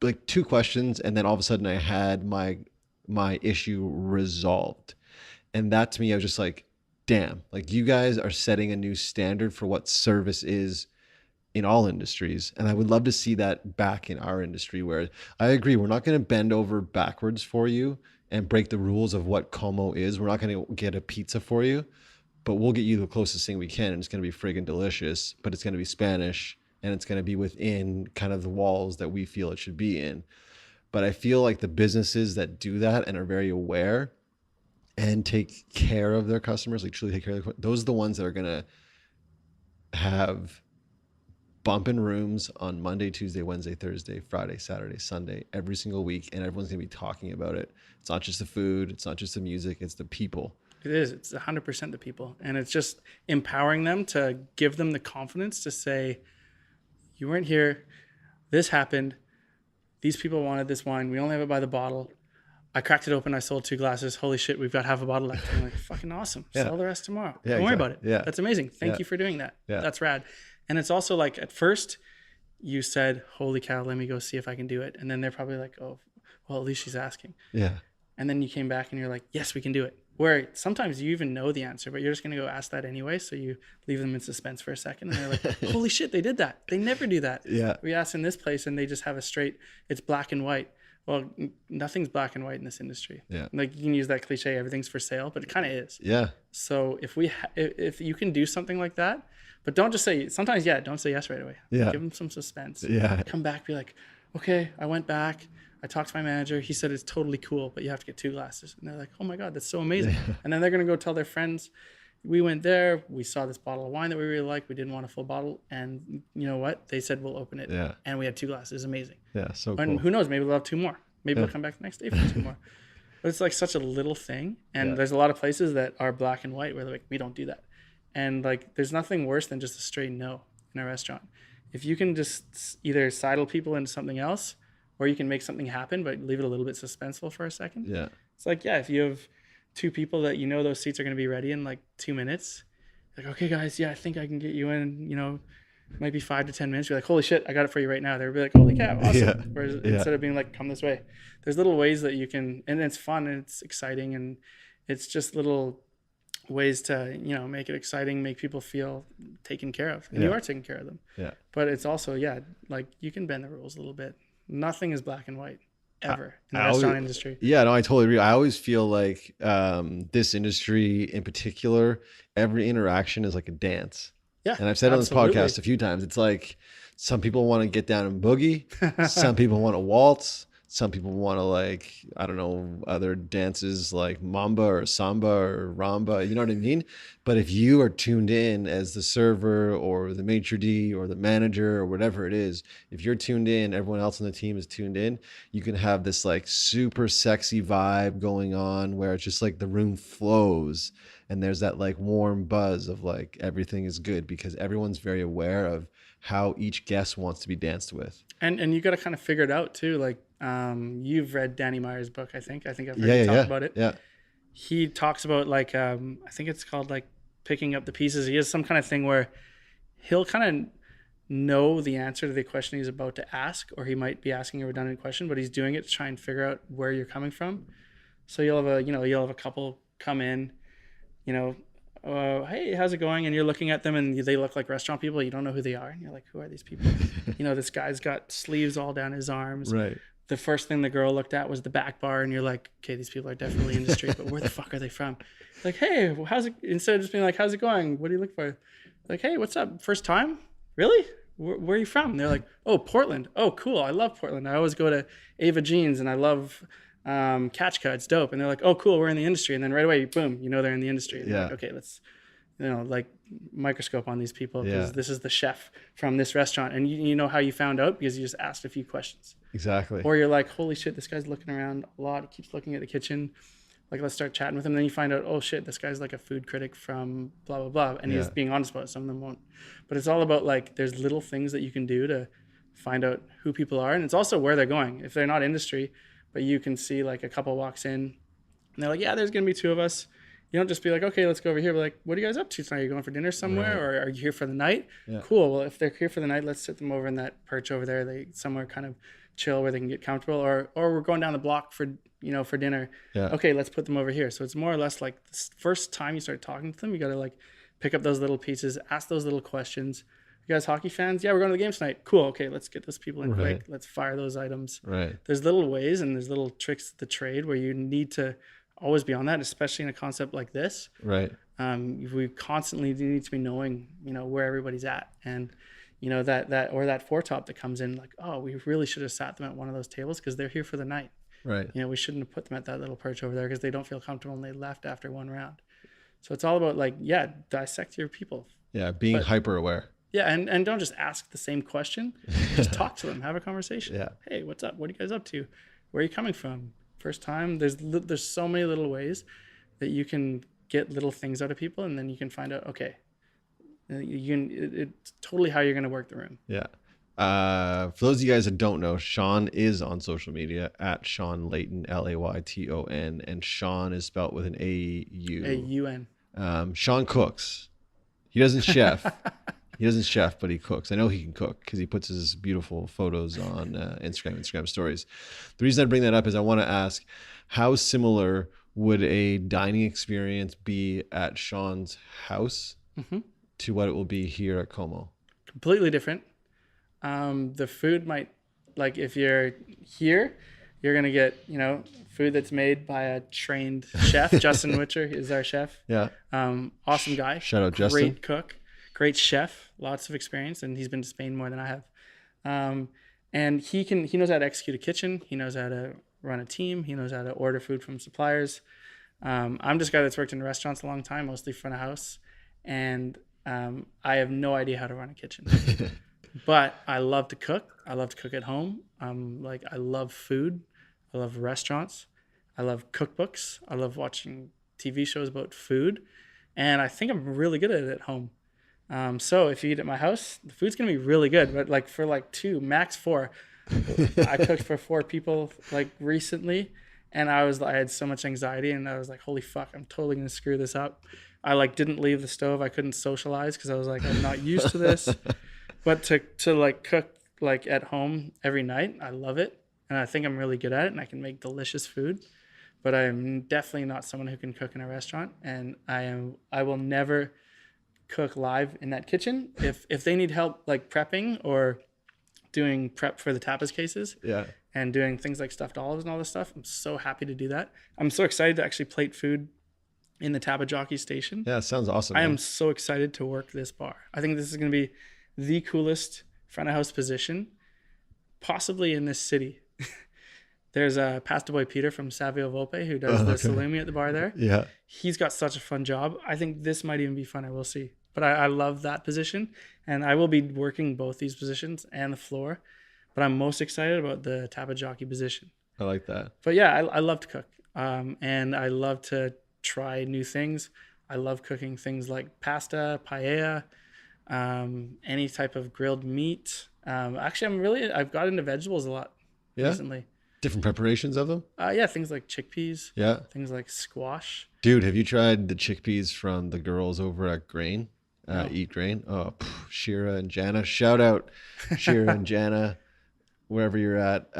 like 2 questions, and then all of a sudden I had my issue resolved. And that to me, I was just like, damn, like you guys are setting a new standard for what service is in all industries. And I would love to see that back in our industry, where I agree, we're not going to bend over backwards for you and break the rules of what Como is. We're not going to get a pizza for you, but we'll get you the closest thing we can. And it's going to be friggin' delicious, but it's going to be Spanish and it's going to be within kind of the walls that we feel it should be in. But I feel like the businesses that do that and are very aware and take care of their customers, like truly take care of those are the ones that are going to have bumping rooms on Monday, Tuesday, Wednesday, Thursday, Friday, Saturday, Sunday, every single week. And everyone's going to be talking about it. It's not just the food. It's not just the music. It's the people. It is. It's 100% the people. And it's just empowering them to give them the confidence to say, you weren't here. This happened. These people wanted this wine. We only have it by the bottle. I cracked it open. I sold 2 glasses. Holy shit, we've got half a bottle left. I'm like, fucking awesome. Yeah. Sell the rest tomorrow. Yeah, Don't worry about it. Yeah. That's amazing. Thank you for doing that. Yeah. That's rad. And it's also like, at first you said, holy cow, let me go see if I can do it. And then they're probably like, oh, well, at least she's asking. Yeah. And then you came back and you're like, yes, we can do it. Where sometimes you even know the answer, but you're just going to go ask that anyway. So you leave them in suspense for a second and they're like, holy shit, they did that. They never do that. Yeah. We asked in this place and they just have a straight, it's black and white. Well, nothing's black and white in this industry. Yeah. Like you can use that cliche, everything's for sale, but it kind of is. Yeah. So if you can do something like that, but don't just say, sometimes, don't say yes right away. Yeah. Give them some suspense. Yeah. Come back, be like, okay, I went back. I talked to my manager. He said it's totally cool, but you have to get 2 glasses. And they're like, oh my God, that's so amazing. Yeah. And then they're going to go tell their friends, we went there. We saw this bottle of wine that we really liked. We didn't want a full bottle. And you know what? They said, we'll open it. Yeah. And we had 2 glasses. Amazing. Yeah. So And cool. who knows? Maybe they'll have 2 more. Maybe they'll come back the next day for 2 more. But it's like such a little thing. And there's a lot of places that are black and white where they're like, we don't do that. And like, there's nothing worse than just a straight no in a restaurant. If you can just either sidle people into something else, or you can make something happen, but leave it a little bit suspenseful for a second. Yeah. It's like, if you have 2 people that you know those seats are going to be ready in like 2 minutes, like, okay, guys, I think I can get you in, might be 5 to 10 minutes. You're like, holy shit, I got it for you right now. They'll be like, holy cow, awesome. Yeah. Whereas instead of being like, come this way, there's little ways that you can, and it's fun and it's exciting and it's just little ways to, make it exciting, make people feel taken care of. And you are taking care of them. Yeah. But it's also, like you can bend the rules a little bit. Nothing is black and white ever in the restaurant industry. Yeah, no, I totally agree. I always feel like this industry in particular, every interaction is like a dance. Yeah. And I've said on this podcast a few times, it's like some people want to get down and boogie. Some people want to waltz. Some people want to like, I don't know, other dances like mamba or samba or ramba, you know what I mean? But if you are tuned in as the server or the maitre d' or the manager or whatever it is, if you're tuned in, everyone else on the team is tuned in, you can have this like super sexy vibe going on where it's just like the room flows and there's that like warm buzz of like everything is good because everyone's very aware of how each guest wants to be danced with. And you got to kind of figure it out too. Like you've read Danny Meyer's book, I think I've heard you talk about it. Yeah. He talks about like, I think it's called like picking up the pieces. He has some kind of thing where he'll kind of know the answer to the question he's about to ask, or he might be asking a redundant question, but he's doing it to try and figure out where you're coming from. So you'll have a couple come in, hey, how's it going? And you're looking at them and they look like restaurant people. You don't know who they are. And you're like, who are these people? This guy's got sleeves all down his arms. Right. The first thing the girl looked at was the back bar. And you're like, okay, these people are definitely industry, but where the fuck are they from? Like, hey, how's it? Instead of just being like, how's it going? What do you look for? Like, hey, what's up? First time? Really? Where are you from? And they're like, oh, Portland. Oh, cool. I love Portland. I always go to Ava Jeans and I love Catchka. It's dope. And they're like, oh, cool. We're in the industry. And then right away, boom, they're in the industry. And like, okay, let's, like microscope on these people because this is the chef from this restaurant. And you know how you found out because you just asked a few questions. Exactly. Or you're like, holy shit, this guy's looking around a lot. He keeps looking at the kitchen. Like, let's start chatting with him. Then you find out, oh shit, this guy's like a food critic from blah, blah, blah. And he's being honest about it. Some of them won't. But it's all about like, there's little things that you can do to find out who people are. And it's also where they're going. If they're not industry, but you can see like a couple walks in and they're like, yeah, there's going to be two of us. You don't just be like, okay, let's go over here. But like, what are you guys up to tonight? Are you going for dinner somewhere or are you here for the night? Yeah. Cool. Well, if they're here for the night, let's sit them over in that perch over there. They somewhere kind of chill where they can get comfortable or we're going down the block for dinner. Yeah. Okay, let's put them over here. So it's more or less like the first time you start talking to them, you got to like pick up those little pieces, ask those little questions. You guys hockey fans? Yeah, we're going to the game tonight. Cool. Okay, let's get those people in quick. Let's fire those items. Right. There's little ways and there's little tricks to the trade where you need to always be on that, especially in a concept like this. Right. We constantly need to be knowing, where everybody's at. And that foretop that comes in like, oh, we really should have sat them at one of those tables because they're here for the night. Right. We shouldn't have put them at that little perch over there because they don't feel comfortable and they left after one round. So it's all about like, dissect your people. Yeah, being hyper aware. Yeah, and don't just ask the same question. Just talk to them, have a conversation. Yeah. Hey, what's up? What are you guys up to? Where are you coming from? First time? There's so many little ways that you can get little things out of people, and then you can find out, okay, it's totally how you're going to work the room. Yeah. For those of you guys that don't know, Shaun is on social media at Shaun Layton, Layton, and Shaun is spelled with an A-U. A-U-N. Shaun cooks. He doesn't chef. He doesn't chef, but he cooks. I know he can cook because he puts his beautiful photos on Instagram stories. The reason I bring that up is I want to ask, how similar would a dining experience be at Shaun's house to what it will be here at Como? Completely different. The food might, like if you're here, you're going to get, food that's made by a trained chef. Justin Witcher is our chef. Yeah. Awesome guy. Shout out Justin. Great cook. Great chef, lots of experience, and he's been to Spain more than I have. And he knows how to execute a kitchen. He knows how to run a team. He knows how to order food from suppliers. I'm just a guy that's worked in restaurants a long time, mostly front of house, and I have no idea how to run a kitchen. But I love to cook. I love to cook at home. I love food. I love restaurants. I love cookbooks. I love watching TV shows about food, and I think I'm really good at it at home. So if you eat at my house, the food's gonna be really good. But like for like 2, max 4, I cooked for 4 people like recently, and I had so much anxiety, and I was like, holy fuck, I'm totally gonna screw this up. I like didn't leave the stove. I couldn't socialize because I was like, I'm not used to this. But to like cook like at home every night, I love it, and I think I'm really good at it, and I can make delicious food. But I am definitely not someone who can cook in a restaurant, and I will never cook live in that kitchen. If they need help like prepping or doing prep for the tapas cases and doing things like stuffed olives and all this stuff, I'm so happy to do that. I'm so excited to actually plate food in the Tapa Jockey station. Yeah, sounds awesome. I am so excited to work this bar. I think this is going to be the coolest front of house position possibly in this city. There's a Pasta Boy Peter from Savio Volpe who does the salumi at the bar there. Yeah. He's got such a fun job. I think this might even be fun. I will see. But I love that position, and I will be working both these positions and the floor. But I'm most excited about the Tapa Jockey position. I like that. But yeah, I love to cook, and I love to try new things. I love cooking things like pasta, paella, any type of grilled meat. Actually, I've got into vegetables a lot recently. Different preparations of them? Yeah, things like chickpeas. Yeah. Things like squash. Dude, have you tried the chickpeas from the girls over at Grain? No. Eat Grain. Oh, Shira and Jana. Shout out Shira and Jana, wherever you're at.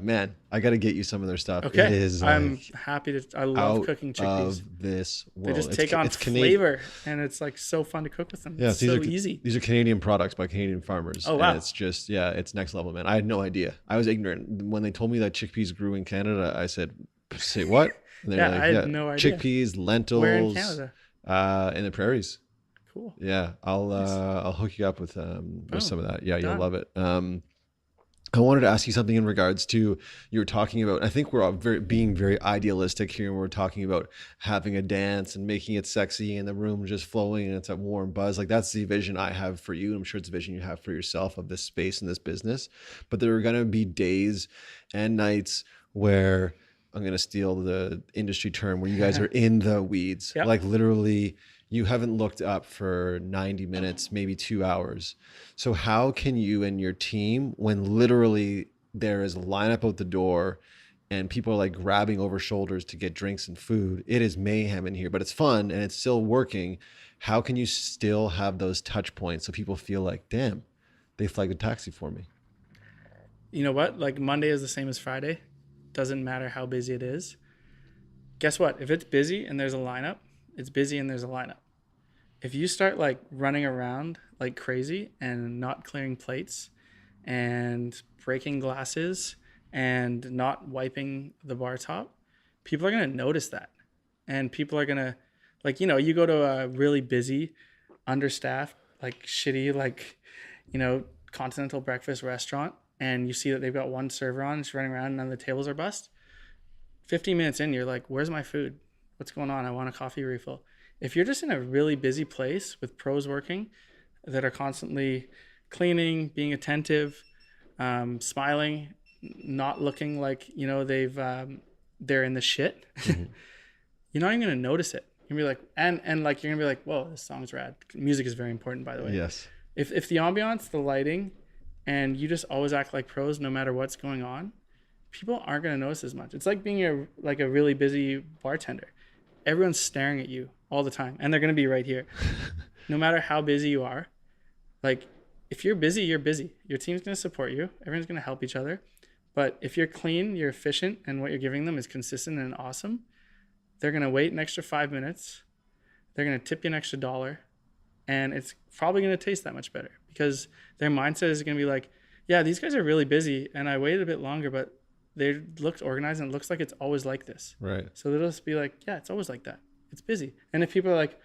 Man, I got to get you some of their stuff. Okay. It is I'm happy to. I love cooking chickpeas. of this world. They just take on flavor, and it's like so fun to cook with them. Yeah, It's so easy. These are Canadian products by Canadian farmers. Oh, wow. And it's just, it's next level, man. I had no idea. I was ignorant. When they told me that chickpeas grew in Canada, I said, say what? And they're I had no idea. Chickpeas, lentils. Where in Canada? In the prairies. Cool. Yeah, I'll hook you up with some of that. Yeah, done. you'll love it. I wanted to ask you something in regards to you were talking about. I think we're all being very idealistic here, and we're talking about having a dance and making it sexy, and the room just flowing, and it's a warm buzz. Like that's the vision I have for you. I'm sure it's a vision you have for yourself of this space and this business. But there are going to be days and nights where I'm going to steal the industry term where you guys are in the weeds, Yep. like literally. You haven't looked up for 90 minutes, maybe 2 hours. So how can you and your team, when literally there is a lineup out the door and people are like grabbing over shoulders to get drinks and food, it is mayhem in here, but it's fun and it's still working. How can you still have those touch points so people feel like, damn, they flagged a taxi for me? You know what? Like Monday is the same as Friday. Doesn't matter how busy it is. Guess what? If it's busy and there's a lineup, it's busy and there's a lineup. If you start like running around like crazy and not clearing plates and breaking glasses and not wiping the bar top, people are going to notice that. And people are going to, like, you know, you go to a really busy, understaffed, like shitty, like, you know, continental breakfast restaurant, and you see that they've got one server on, it's running around and none of the tables are bussed. 15 minutes in, you're like, where's my food? What's going on? I want a coffee refill. If you're just in a really busy place with pros working that are constantly cleaning, being attentive, smiling, not looking like, you know, they're in the shit, Mm-hmm. you're not even going to notice it. You're going to be like, and like, you're going to be like, whoa, this song's rad. Music is very important, by the way. Yes. If the ambiance, the lighting, and you just always act like pros no matter what's going on, people aren't going to notice as much. It's like being a really busy bartender. Everyone's staring at you all the time, and they're going to be right here. No matter how busy you are, like if you're busy, you're busy. Your team's going to support you. Everyone's going to help each other. But if you're clean, you're efficient, and what you're giving them is consistent and awesome, they're going to wait an extra 5 minutes. They're going to tip you an extra $1, and it's probably going to taste that much better because their mindset is going to be like, yeah, these guys are really busy, and I waited a bit longer, but they looked organized, and it looks like it's always like this. Right. So they'll just be like, yeah, it's always like that. It's busy. And if people are like,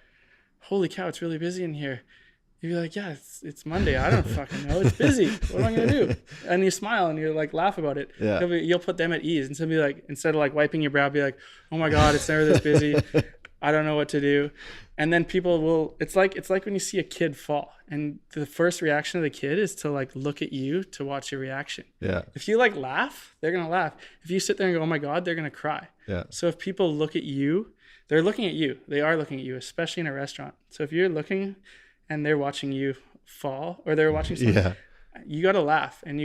holy cow, it's really busy in here, you'd be like, yeah, it's Monday. I don't fucking know. It's busy. What am I going to do? And you smile and you like laugh about it. Yeah. You'll put them at ease. And so be like, instead of like wiping your brow, be like, oh my God, it's never this busy. I don't know what to do. And then people will, it's like when you see a kid fall and the first reaction of the kid is to like look at you to watch your reaction. Yeah. If you like laugh, they're going to laugh. If you sit there and go, oh my God, they're going to cry. Yeah. So if people look at you, they're looking at you. They are looking at you, especially in a restaurant. So if you're looking and they're watching you fall or they're watching something, you got to laugh and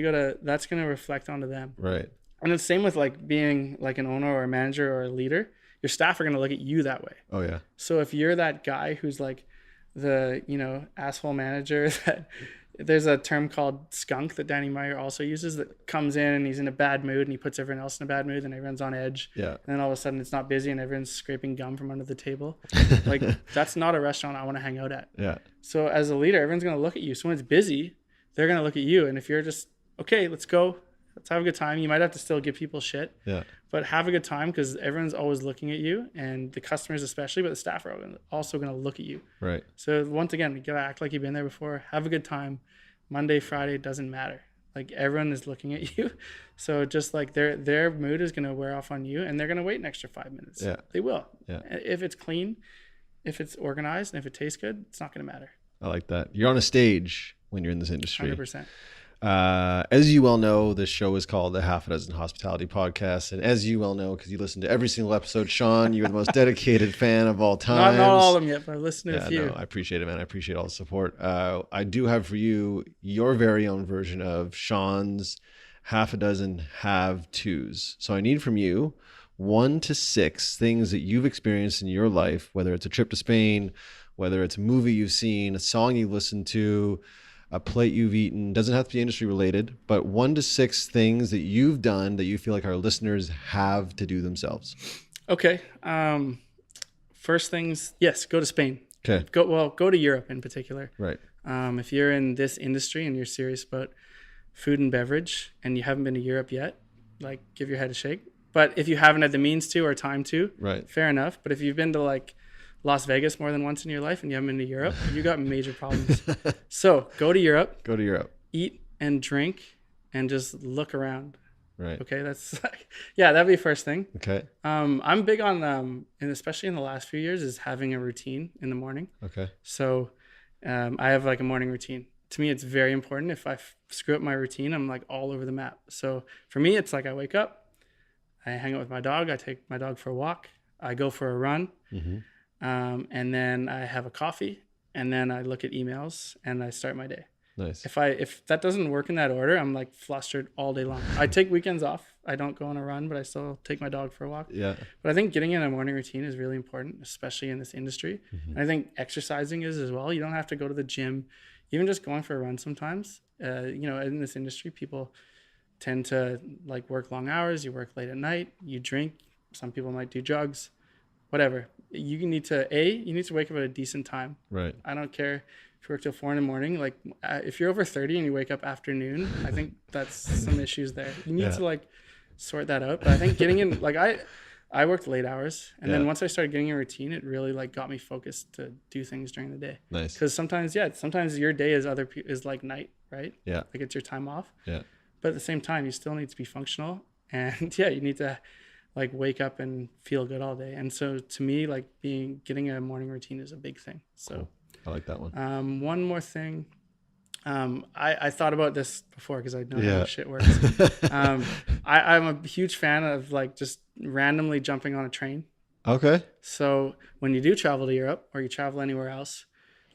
that's going to reflect onto them. Right. And it's the same with like being like an owner or a manager or a leader. Your staff are going to look at you that way. Oh yeah. So if you're that guy who's like the, you know, asshole manager that there's a term called skunk that Danny Meyer also uses that comes in and he's in a bad mood and he puts everyone else in a bad mood and everyone's on edge. Yeah. And then all of a sudden it's not busy and everyone's scraping gum from under the table. Like that's not a restaurant I want to hang out at. Yeah. So as a leader, everyone's going to look at you. So when it's busy, they're going to look at you. And if you're just, okay, let's go. Let's have a good time. You might have to still give people shit. Yeah. But have a good time because everyone's always looking at you and the customers especially, but the staff are also going to look at you. Right. So once again, you got to act like you've been there before. Have a good time. Monday, Friday, doesn't matter. Like everyone is looking at you. So just like their mood is going to wear off on you and they're going to wait an extra 5 minutes. Yeah. They will. Yeah. If it's clean, if it's organized, and if it tastes good, it's not going to matter. I like that. You're on a stage when you're in this industry. 100%. As you well know, this show is called the Half a Dozen Hospitality Podcast. And as you well know, because you listen to every single episode, Shaun, you're the most dedicated fan of all time. Not all of them yet, but I've listened to a few. No, I appreciate it, man. I appreciate all the support. I do have for you your very own version of Shaun's half a dozen have-tos. So I need from you 1 to 6 things that you've experienced in your life, whether it's a trip to Spain, whether it's a movie you've seen, a song you've listened to, a plate you've eaten. Doesn't have to be industry related, but 1 to 6 things that you've done that you feel like our listeners have to do themselves. Okay. First things, yes, go to Spain. Okay. Go to Europe in particular. Right. If you're in this industry and you're serious about food and beverage and you haven't been to Europe yet, like give your head a shake. But if you haven't had the means to or time to, Right. fair enough. But if you've been to like Las Vegas more than once in your life and you haven't been to Europe, you got major problems. So go to Europe. Go to Europe. Eat and drink and just look around. Right. Okay, that's yeah, that'd be first thing. Okay. I'm big on and especially in the last few years is having a routine in the morning. Okay. So I have like a morning routine. To me, it's very important. If I screw up my routine, I'm like all over the map. So for me, it's like I wake up, I hang out with my dog, I take my dog for a walk, I go for a run, and then I have a coffee, and then I look at emails and I start my day. Nice. If that doesn't work in that order, I'm like flustered all day long. I take weekends off. I don't go on a run, but I still take my dog for a walk. Yeah. But I think getting in a morning routine is really important, especially in this industry. And I think exercising is as well. You don't have to go to the gym, even just going for a run sometimes. In this industry, people tend to like work long hours. You work late at night. You drink. Some people might do drugs, whatever. You need to wake up at a decent time. Right. I don't care if you work till 4 a.m. Like if you're over 30 and you wake up afternoon, I think that's some issues there. You need to like sort that out. But I think getting in, like I worked late hours, and then once I started getting a routine, it really like got me focused to do things during the day. Nice. Because sometimes your day is like night, right? Yeah. Like it's your time off. Yeah. But at the same time, you still need to be functional, and you need to like wake up and feel good all day. And so to me, like getting a morning routine is a big thing. So. Cool. I like that one. One more thing. I thought about this before because I know how shit works. I'm a huge fan of like just randomly jumping on a train. Okay. So when you do travel to Europe or you travel anywhere else,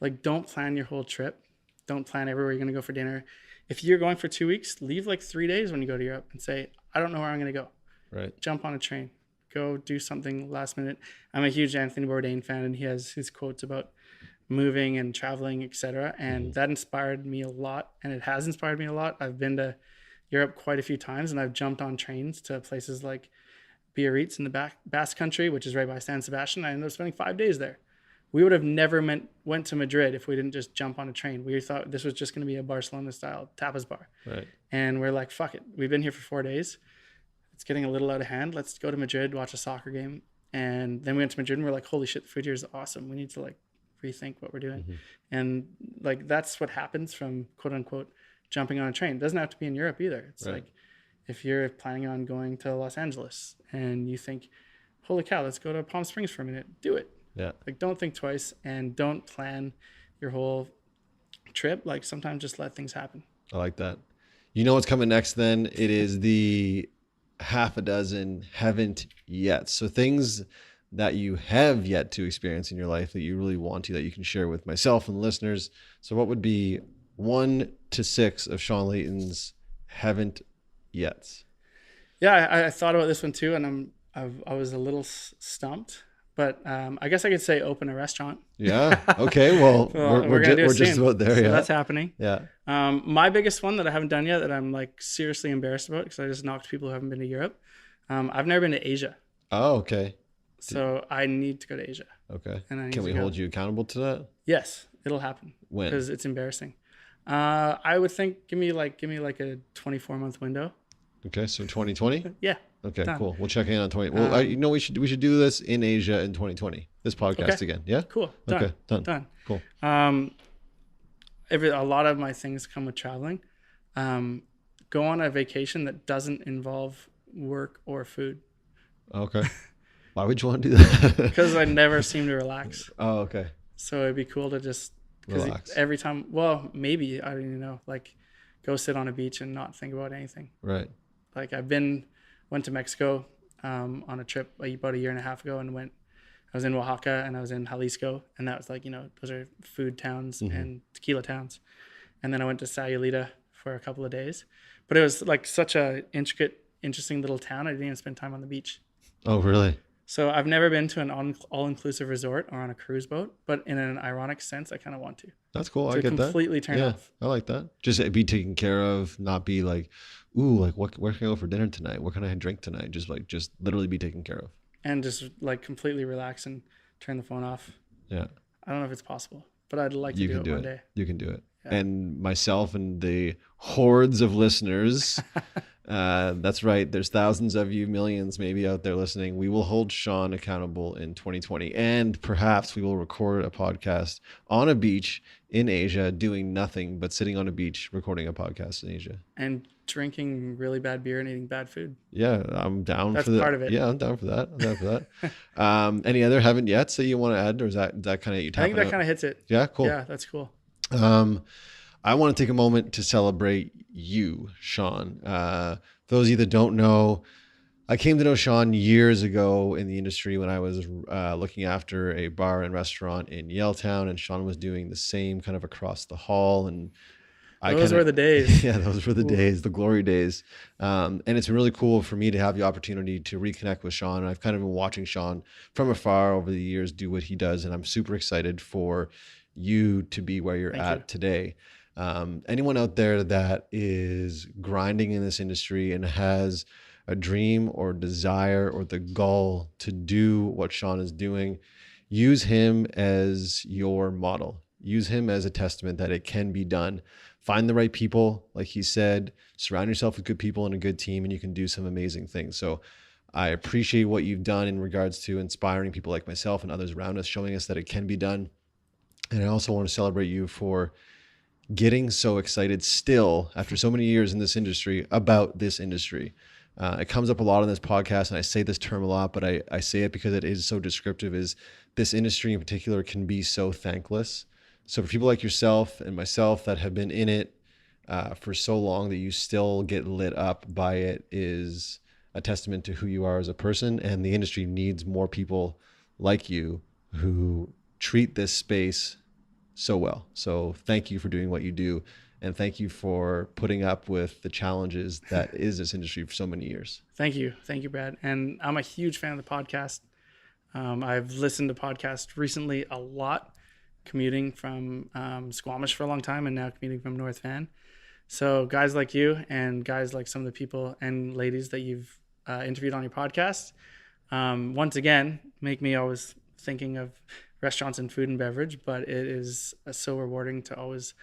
like don't plan your whole trip. Don't plan everywhere you're going to go for dinner. If you're going for 2 weeks, leave like 3 days when you go to Europe and say, I don't know where I'm going to go. Right. Jump on a train. Go do something last minute. I'm a huge Anthony Bourdain fan, and he has his quotes about moving and traveling, etc. And that inspired me a lot, and it has inspired me a lot. I've been to Europe quite a few times, and I've jumped on trains to places like Biarritz in the Basque Country, which is right by San Sebastian. I ended up spending 5 days there. We would have never went to Madrid if we didn't just jump on a train. We thought this was just going to be a Barcelona-style Tapas Bar. Right. And we're like, fuck it. We've been here for 4 days. It's getting a little out of hand. Let's go to Madrid, watch a soccer game. And then we went to Madrid, and we're like, holy shit, the food here is awesome. We need to like rethink what we're doing. And like that's what happens from quote unquote jumping on a train. It doesn't have to be in Europe either. It's like if you're planning on going to Los Angeles and you think, holy cow, let's go to Palm Springs for a minute, do it. Yeah. Like don't think twice and don't plan your whole trip. Like sometimes just let things happen. I like that. You know what's coming next then? It is the half a dozen haven't yet. So things that you have yet to experience in your life that you really want to, that you can share with myself and listeners. So what would be 1 to 6 of Shaun Layton's haven't yet? Yeah, I thought about this one too, and I was a little stumped, but I guess I could say open a restaurant. Yeah. Okay. Well, we're just about there. So that's happening. Yeah. My biggest one that I haven't done yet that I'm like seriously embarrassed about because I just knocked people who haven't been to Europe. I've never been to Asia. Oh, okay. So I need to go to Asia. Okay. And Can we hold you accountable to that? Yes, it'll happen. When? Because it's embarrassing. I would think give me like a 24-month window. Okay, so 2020. Yeah. Okay, done. cool. We'll check in on 20. Well, we should do this in Asia in 2020. This podcast again. Yeah. Cool. Done. Okay. Done. Cool. A lot of my things come with traveling. Go on a vacation that doesn't involve work or food. Okay. Why would you want to do that? Because I never seem to relax. Oh, okay. So it'd be cool to just relax every time. Well, maybe I don't even know. Like, go sit on a beach and not think about anything. Right. Like went to Mexico on a trip about a year and a half ago, and I was in Oaxaca and I was in Jalisco, and that was like those are food towns and tequila towns, and then I went to Sayulita for a couple of days, but it was like such a interesting little town. I didn't even spend time on the beach. Oh, really? So I've never been to an all-inclusive resort or on a cruise boat, but in an ironic sense, I kind of want to. That's cool. I To get that. completely turn Yeah, off. I like that. Just be taken care of, not be like, ooh, like where can I go for dinner tonight? What can I drink tonight? Just literally be taken care of. And just like completely relax and turn the phone off. Yeah. I don't know if it's possible, but I'd like to You do can it do one it. day. You can do it. Yeah. And myself and the hordes of listeners, that's right. There's thousands of you, millions maybe out there listening. We will hold Shaun accountable in 2020. And perhaps we will record a podcast on a beach in Asia, doing nothing but sitting on a beach recording a podcast in Asia. And drinking really bad beer and eating bad food. Yeah, I'm down That's for that. part of it. Yeah, I'm down for that. I'm down for that. Any other haven't yet that you want to add, or is that kind of you I think tapping that out? kind of hits it. Yeah, cool. Yeah, that's cool. I want to take a moment to celebrate you, Shaun. For those of you that don't know, I came to know Shaun years ago in the industry when I was looking after a bar and restaurant in Yaletown, and Shaun was doing the same kind of across the hall. And Those were the days. Yeah, those were the days, the glory days. And it's been really cool for me to have the opportunity to reconnect with Shaun. I've kind of been watching Shaun from afar over the years do what he does, and I'm super excited for you to be where you're Thank you. today. Anyone out there that is grinding in this industry and has a dream or desire or the gall to do what Shaun is doing, use him as your model. Use him as a testament that it can be done. Find the right people, like he said, surround yourself with good people and a good team, and you can do some amazing things. So I appreciate what you've done in regards to inspiring people like myself and others around us, showing us that it can be done. And I also want to celebrate you for getting so excited still after so many years in this industry about this industry. It comes up a lot on this podcast, and I say this term a lot, but I say it because it is so descriptive, is this industry in particular can be so thankless. So for people like yourself and myself that have been in it for so long that you still get lit up by it is a testament to who you are as a person. And the industry needs more people like you who treat this space so well. So thank you for doing what you do. And thank you for putting up with the challenges that is this industry for so many years. Thank you. Thank you, Brad. And I'm a huge fan of the podcast. I've listened to podcasts recently a lot, commuting from Squamish for a long time and now commuting from North Van. So guys like you and guys like some of the people and ladies that you've interviewed on your podcast, once again, make me always thinking of restaurants and food and beverage, but it is so rewarding to always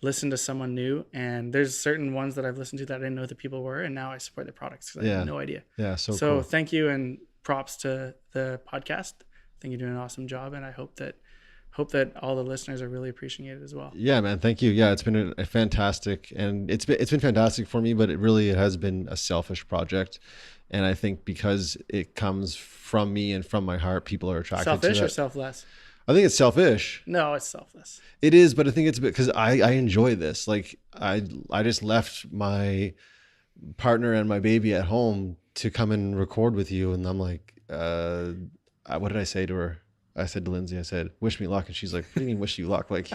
listen to someone new. And there's certain ones that I've listened to that I didn't know who the people were, and now I support their products because I had no idea. Yeah, so cool. Thank you, and props to the podcast. I think you're doing an awesome job, and I hope that all the listeners are really appreciating it as well. Yeah, man, thank you. Yeah, it's been a fantastic, and it's been fantastic for me, but it has been a selfish project. And I think because it comes from me and from my heart, people are attracted to that. Selfish or selfless? I think it's selfish. No, it's selfless. It is, but I think it's a bit because I enjoy this. Like I just left my partner and my baby at home to come and record with you, and I'm like, what did I say to her? I said to Lindsay, I said, "Wish me luck," and she's like, "What do you mean, wish you luck? Like,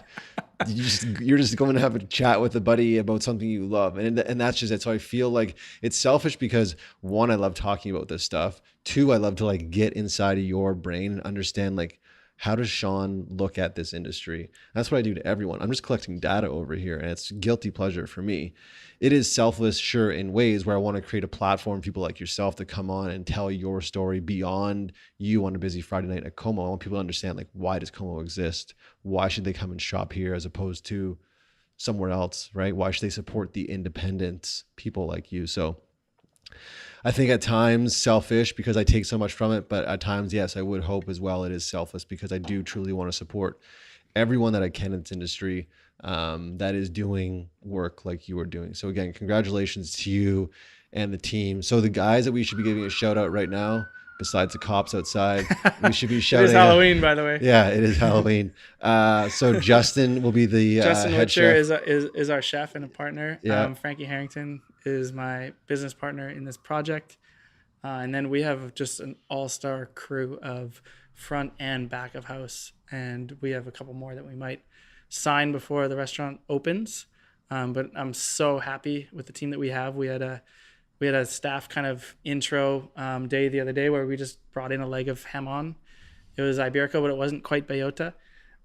you're just going to have a chat with a buddy about something you love," and that's just it. So I feel like it's selfish because one, I love talking about this stuff. Two, I love to like get inside of your brain and understand like, how does Shaun look at this industry? That's what I do to everyone. I'm just collecting data over here, and it's guilty pleasure for me. It is selfless, sure, in ways where I want to create a platform, people like yourself, to come on and tell your story beyond you on a busy Friday night at Como. I want people to understand, like, why does Como exist? Why should they come and shop here as opposed to somewhere else, right? Why should they support the independent people like you? So I think at times selfish because I take so much from it, but at times, yes, I would hope as well it is selfless because I do truly want to support everyone that I can in this industry that is doing work like you are doing. So again, congratulations to you and the team. So the guys that we should be giving a shout out right now, besides the cops outside, we should be shouting. It is Halloween, by the way. Yeah, it is Halloween. So Justin will be the Justin head Witcher chef. is our chef and a partner. Yeah. Frankie Harrington is my business partner in this project. And then we have just an all-star crew of front and back of house. And we have a couple more that we might sign before the restaurant opens. But I'm so happy with the team that we have. We had We had a staff kind of intro day the other day where we just brought in a leg of hamon. It was Iberico, but it wasn't quite Bayota.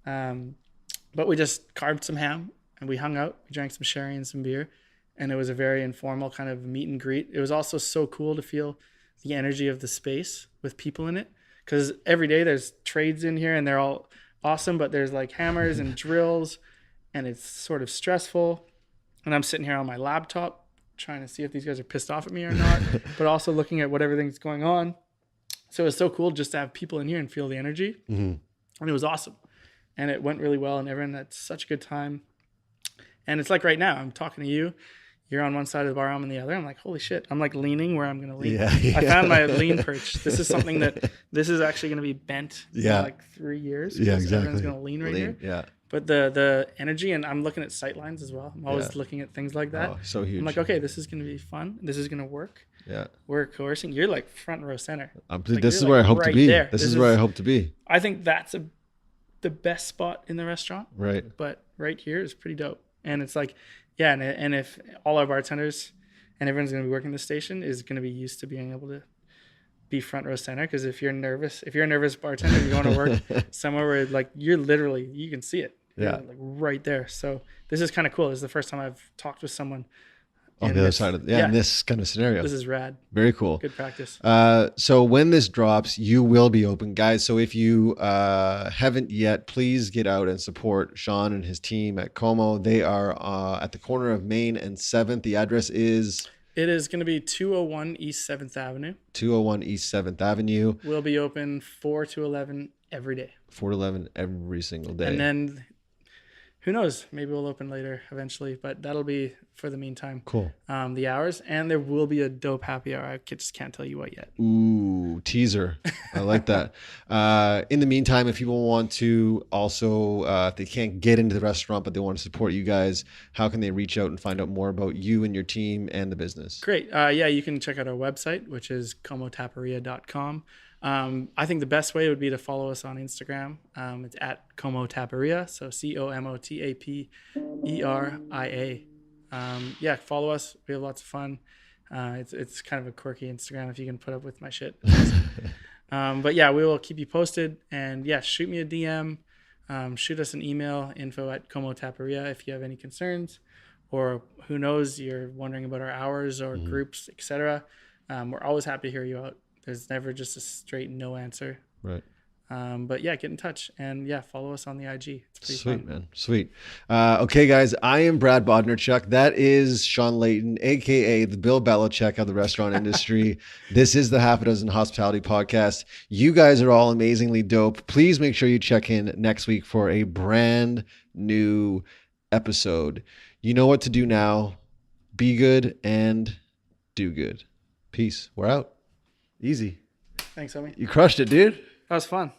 But we just carved some ham and we hung out. We drank some sherry and some beer. And it was a very informal kind of meet and greet. It was also so cool to feel the energy of the space with people in it. Because every day there's trades in here and they're all awesome, but there's like hammers and drills and it's sort of stressful. And I'm sitting here on my laptop trying to see if these guys are pissed off at me or not, but also looking at what everything's going on. So it was so cool just to have people in here and feel the energy. And it was awesome. And it went really well and everyone had such a good time. And it's like right now, I'm talking to you. You're on one side of the bar, I'm on the other. I'm like, holy shit. I'm like leaning where I'm going to lean. Yeah. I found my lean perch. This is something this is actually going to be bent in like 3 years. Yeah, exactly. Everyone's going to lean right here. Yeah. But the energy, and I'm looking at sight lines as well. I'm always looking at things like that. Oh, so huge. I'm like, okay, this is going to be fun. This is going to work. Yeah. We're coercing. You're like front row center. This is where I hope to be. This is where I hope to be. I think that's the best spot in the restaurant. Right. But right here is pretty dope. And it's like, yeah, and if all our bartenders and everyone's going to be working the station is going to be used to being able to be front row center. Because if you're a nervous bartender, you want to work somewhere where like you can see it. You're like right there. So this is kind of cool. This is the first time I've talked with someone on the other side of in this kind of scenario. This is rad. Very cool. Good practice. So when this drops, you will be open, guys. So if you haven't yet, please get out and support Shaun and his team at Como. They are at the corner of Main and 7th. The address is? It is going to be 201 East 7th Avenue. 201 East 7th Avenue. We'll be open 4 to 11 every day. 4 to 11 every single day. And then who knows? Maybe we'll open later eventually, but that'll be for the meantime. Cool. The hours, and there will be a dope happy hour. I just can't tell you what yet. Ooh, teaser. I like that. In the meantime, if people want to also, if they can't get into the restaurant, but they want to support you guys, how can they reach out and find out more about you and your team and the business? Great. You can check out our website, which is comotaperia.com. I think the best way would be to follow us on Instagram. It's at Como Taperia, so COMOTAPERIA. Follow us. We have lots of fun. It's kind of a quirky Instagram if you can put up with my shit. We will keep you posted. And shoot me a DM. Shoot us an email, info@Como Taperia if you have any concerns, or who knows, you're wondering about our hours or groups, etc. We're always happy to hear you out. There's never just a straight no answer. Right. Get in touch and follow us on the IG. It's pretty sweet, fun. Man. Sweet. Okay, guys, I am Brad Bodnerchuk. That is Shaun Layton, aka the Bill Belichick of the restaurant industry. This is the Half a Dozen Hospitality Podcast. You guys are all amazingly dope. Please make sure you check in next week for a brand new episode. You know what to do now. Be good and do good. Peace. We're out. Easy. Thanks, homie. You crushed it, dude. That was fun.